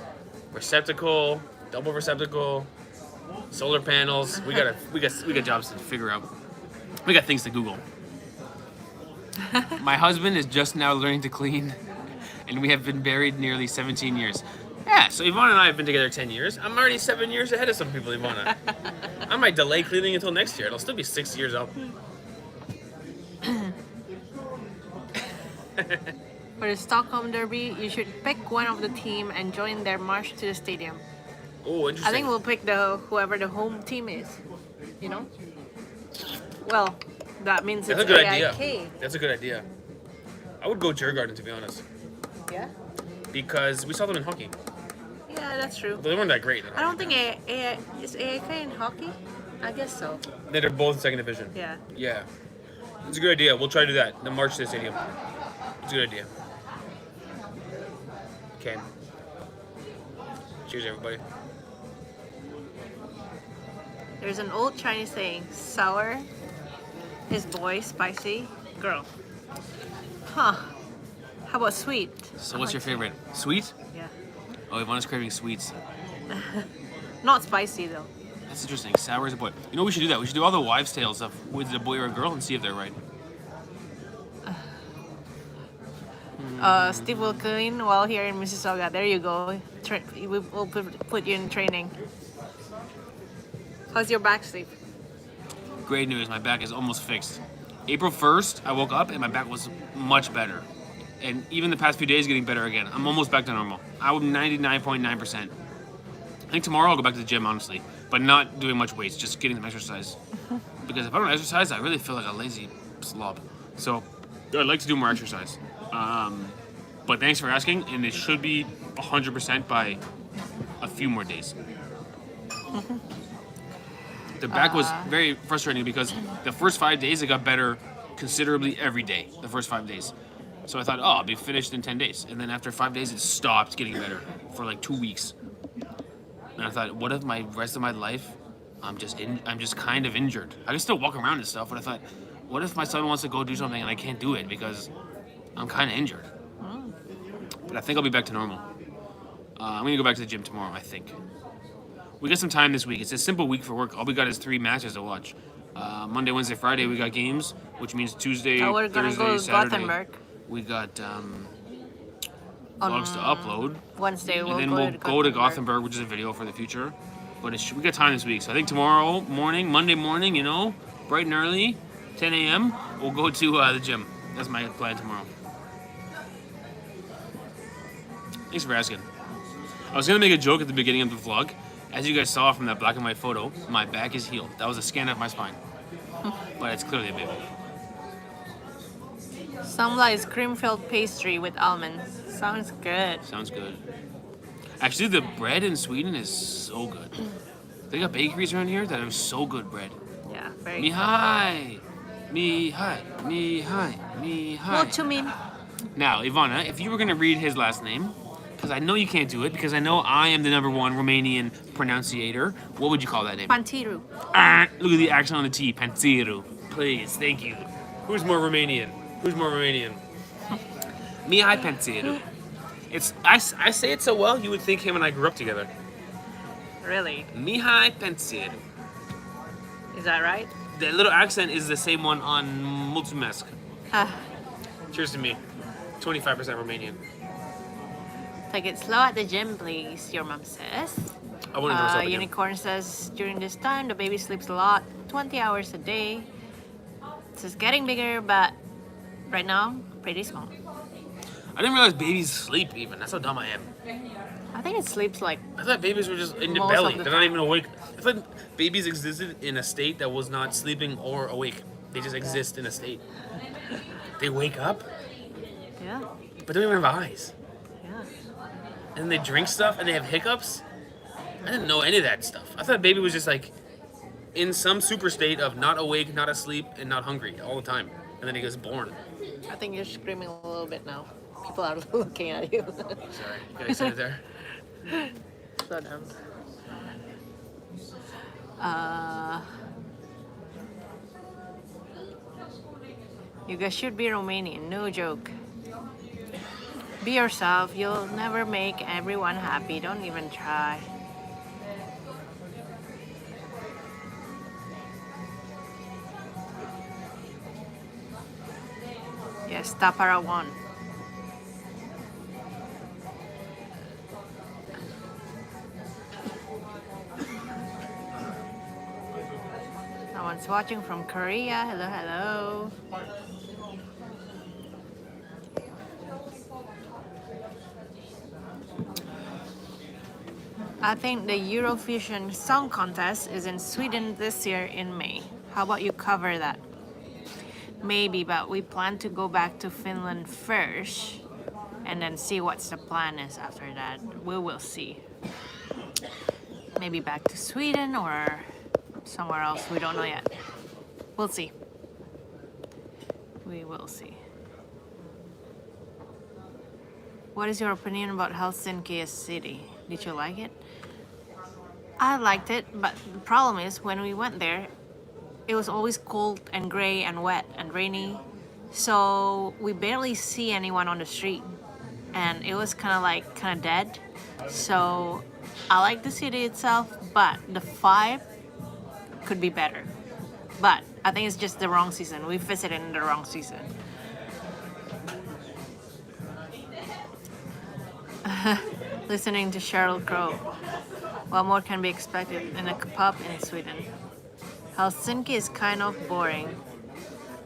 receptacle, double receptacle, solar panels. We got jobs to figure out. We got things to Google. My husband is just now learning to clean, and we have been married nearly 17 years. Yeah, so Ivana and I have been together 10 years. I'm already 7 years ahead of some people, Ivana. I might delay cleaning until next year. It'll still be 6 years out. For the Stockholm Derby, you should pick one of the team and join their march to the stadium. Oh, interesting. I think we'll pick whoever the home team is. You know? Well, that means That's a it's good AIK. idea. That's a good idea. I would go Djurgården, to be honest, Yeah? because we saw them in hockey. Yeah, that's true. They weren't that great. I don't think is AIK in hockey? I guess so. They're both in second division. Yeah. Yeah. It's a good idea. We'll try to do that. The march to the stadium. It's a good idea. Okay. Cheers, everybody. There's an old Chinese saying, sour is boy, spicy girl. Huh. How about sweet? So what's your favorite? Sweet? Yeah. Oh, Ivana's craving sweets. Not spicy though. That's interesting. Sour is a boy. You know, we should do that. We should do all the wives' tales of was it a boy or a girl and see if they're right. Steve will clean while here in Mississauga. There you go. We'll put you in training. How's your back, Steve? Great news. My back is almost fixed. April 1st, I woke up and my back was much better. And even the past few days getting better again. I'm almost back to normal. I'm 99.9%. I think tomorrow I'll go back to the gym, honestly. But not doing much weights, just getting some exercise. Because if I don't exercise, I really feel like a lazy slob. So I'd like to do more exercise. But thanks for asking, and it should be 100% by a few more days. The back was very frustrating because the first 5 days it got better considerably every day, the first 5 days. So I thought, oh, I'll be finished in 10 days. And then after 5 days, it stopped getting better for like 2 weeks. And I thought, what if my rest of my life, I'm just kind of injured. I can still walk around and stuff, but I thought, what if my son wants to go do something and I can't do it because I'm kind of injured? But I think I'll be back to normal. I'm gonna go back to the gym tomorrow, I think. We got some time this week. It's a simple week for work. All we got is 3 matches to watch. Monday, Wednesday, Friday, we got games, which means Tuesday, We're gonna Thursday, go to Saturday. Gothenburg. We got vlogs to upload. Wednesday And then we'll go to Gothenburg, which is a video for the future. But we got time this week. So I think tomorrow morning, Monday morning, you know, bright and early, 10 a.m., we'll go to the gym. That's my plan tomorrow. Thanks for asking. I was going to make a joke at the beginning of the vlog, As you guys saw from that black and white photo, my back is healed. That was a scan of my spine. But it's clearly a baby. Samla is cream-filled pastry with almonds. Sounds good. Sounds good. Actually, the bread in Sweden is so good. They got bakeries around here that have so good bread. Yeah, very Mihai! Mihai! Mihai! Mihai! Well, to me, Now, Ivana, if you were going to read his last name, because I know you can't do it, because I know I am the #1 Romanian pronunciator, what would you call that name? Pantiru. Look at the accent on the T. Pantiru. Please, thank you. Who's more Romanian? Who's more Romanian? Mihai Pantiru. I say it so well, you would think him and I grew up together. Really? Mihai Pantiru. Is that right? The little accent is the same one on Mulțumesc. Ah, Cheers to me. 25% Romanian. take it slow at the gym, please, your mom says. I wouldn't dress up again. Unicorn says, during this time, the baby sleeps a lot, 20 hours a day. It's just getting bigger, but right now, pretty small. I didn't realize babies sleep even. That's how dumb I am. I think it sleeps like, I thought babies were just in the Most belly. of the They're not time. even awake. I thought babies existed in a state that was not sleeping or awake. They just exist in a state. They wake up, yeah, but they don't even have eyes. yeah. And they drink stuff and they have hiccups. I didn't know any of that stuff. I thought baby was just like in some super state of not awake, not asleep, and not hungry all the time. And then he gets born. I think you're screaming a little bit now. People are looking at you. Sorry, you guys said it there. So dumb. You guys should be Romanian, no joke. Be yourself, you'll never make everyone happy, don't even try. Yes, Tapara won. Someone's watching from Korea. Hello, hello. I think the Eurovision Song Contest is in Sweden this year in May. How about you cover that? Maybe, but we plan to go back to Finland first and then see what's the plan is after that. We will see. Maybe back to Sweden or somewhere else. We don't know yet. We'll see. We will see. What is your opinion about Helsinki as a city? Did you like it? I liked it, but the problem is when we went there, it was always cold and gray and wet and rainy. So we barely see anyone on the street. And it was kind of dead. So I like the city itself, but the vibe could be better. But I think it's just the wrong season. We visited in the wrong season. Listening to Sheryl Crow. What more can be expected in a pub in Sweden? Helsinki is kind of boring.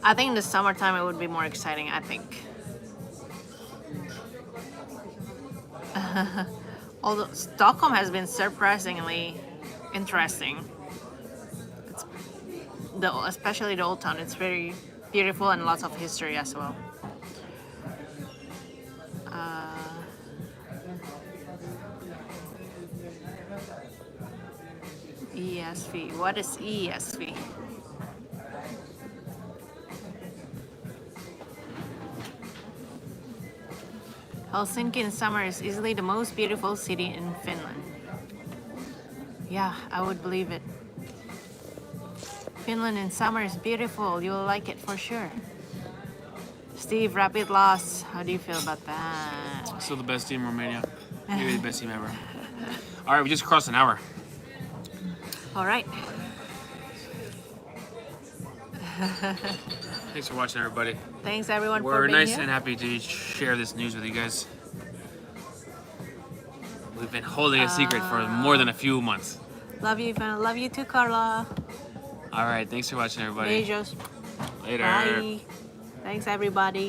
I think in the summertime it would be more exciting, I think. Although Stockholm has been surprisingly interesting. Especially the old town. It's very beautiful and lots of history as well. ESV. What is ESV? Helsinki in summer is easily the most beautiful city in Finland. Yeah, I would believe it. Finland in summer is beautiful. You'll like it for sure. Steve, rapid loss. How do you feel about that? Still the best team in Romania. Maybe the best team ever. All right, we just crossed an hour. All right. Thanks for watching, everybody. Thanks everyone for We're being nice here. and happy to share this news with you guys. We've been holding a secret for more than a few months. Love you, Ivan. Love you too, Carla. All right, thanks for watching, everybody. Beijos. Later. Bye. Thanks everybody.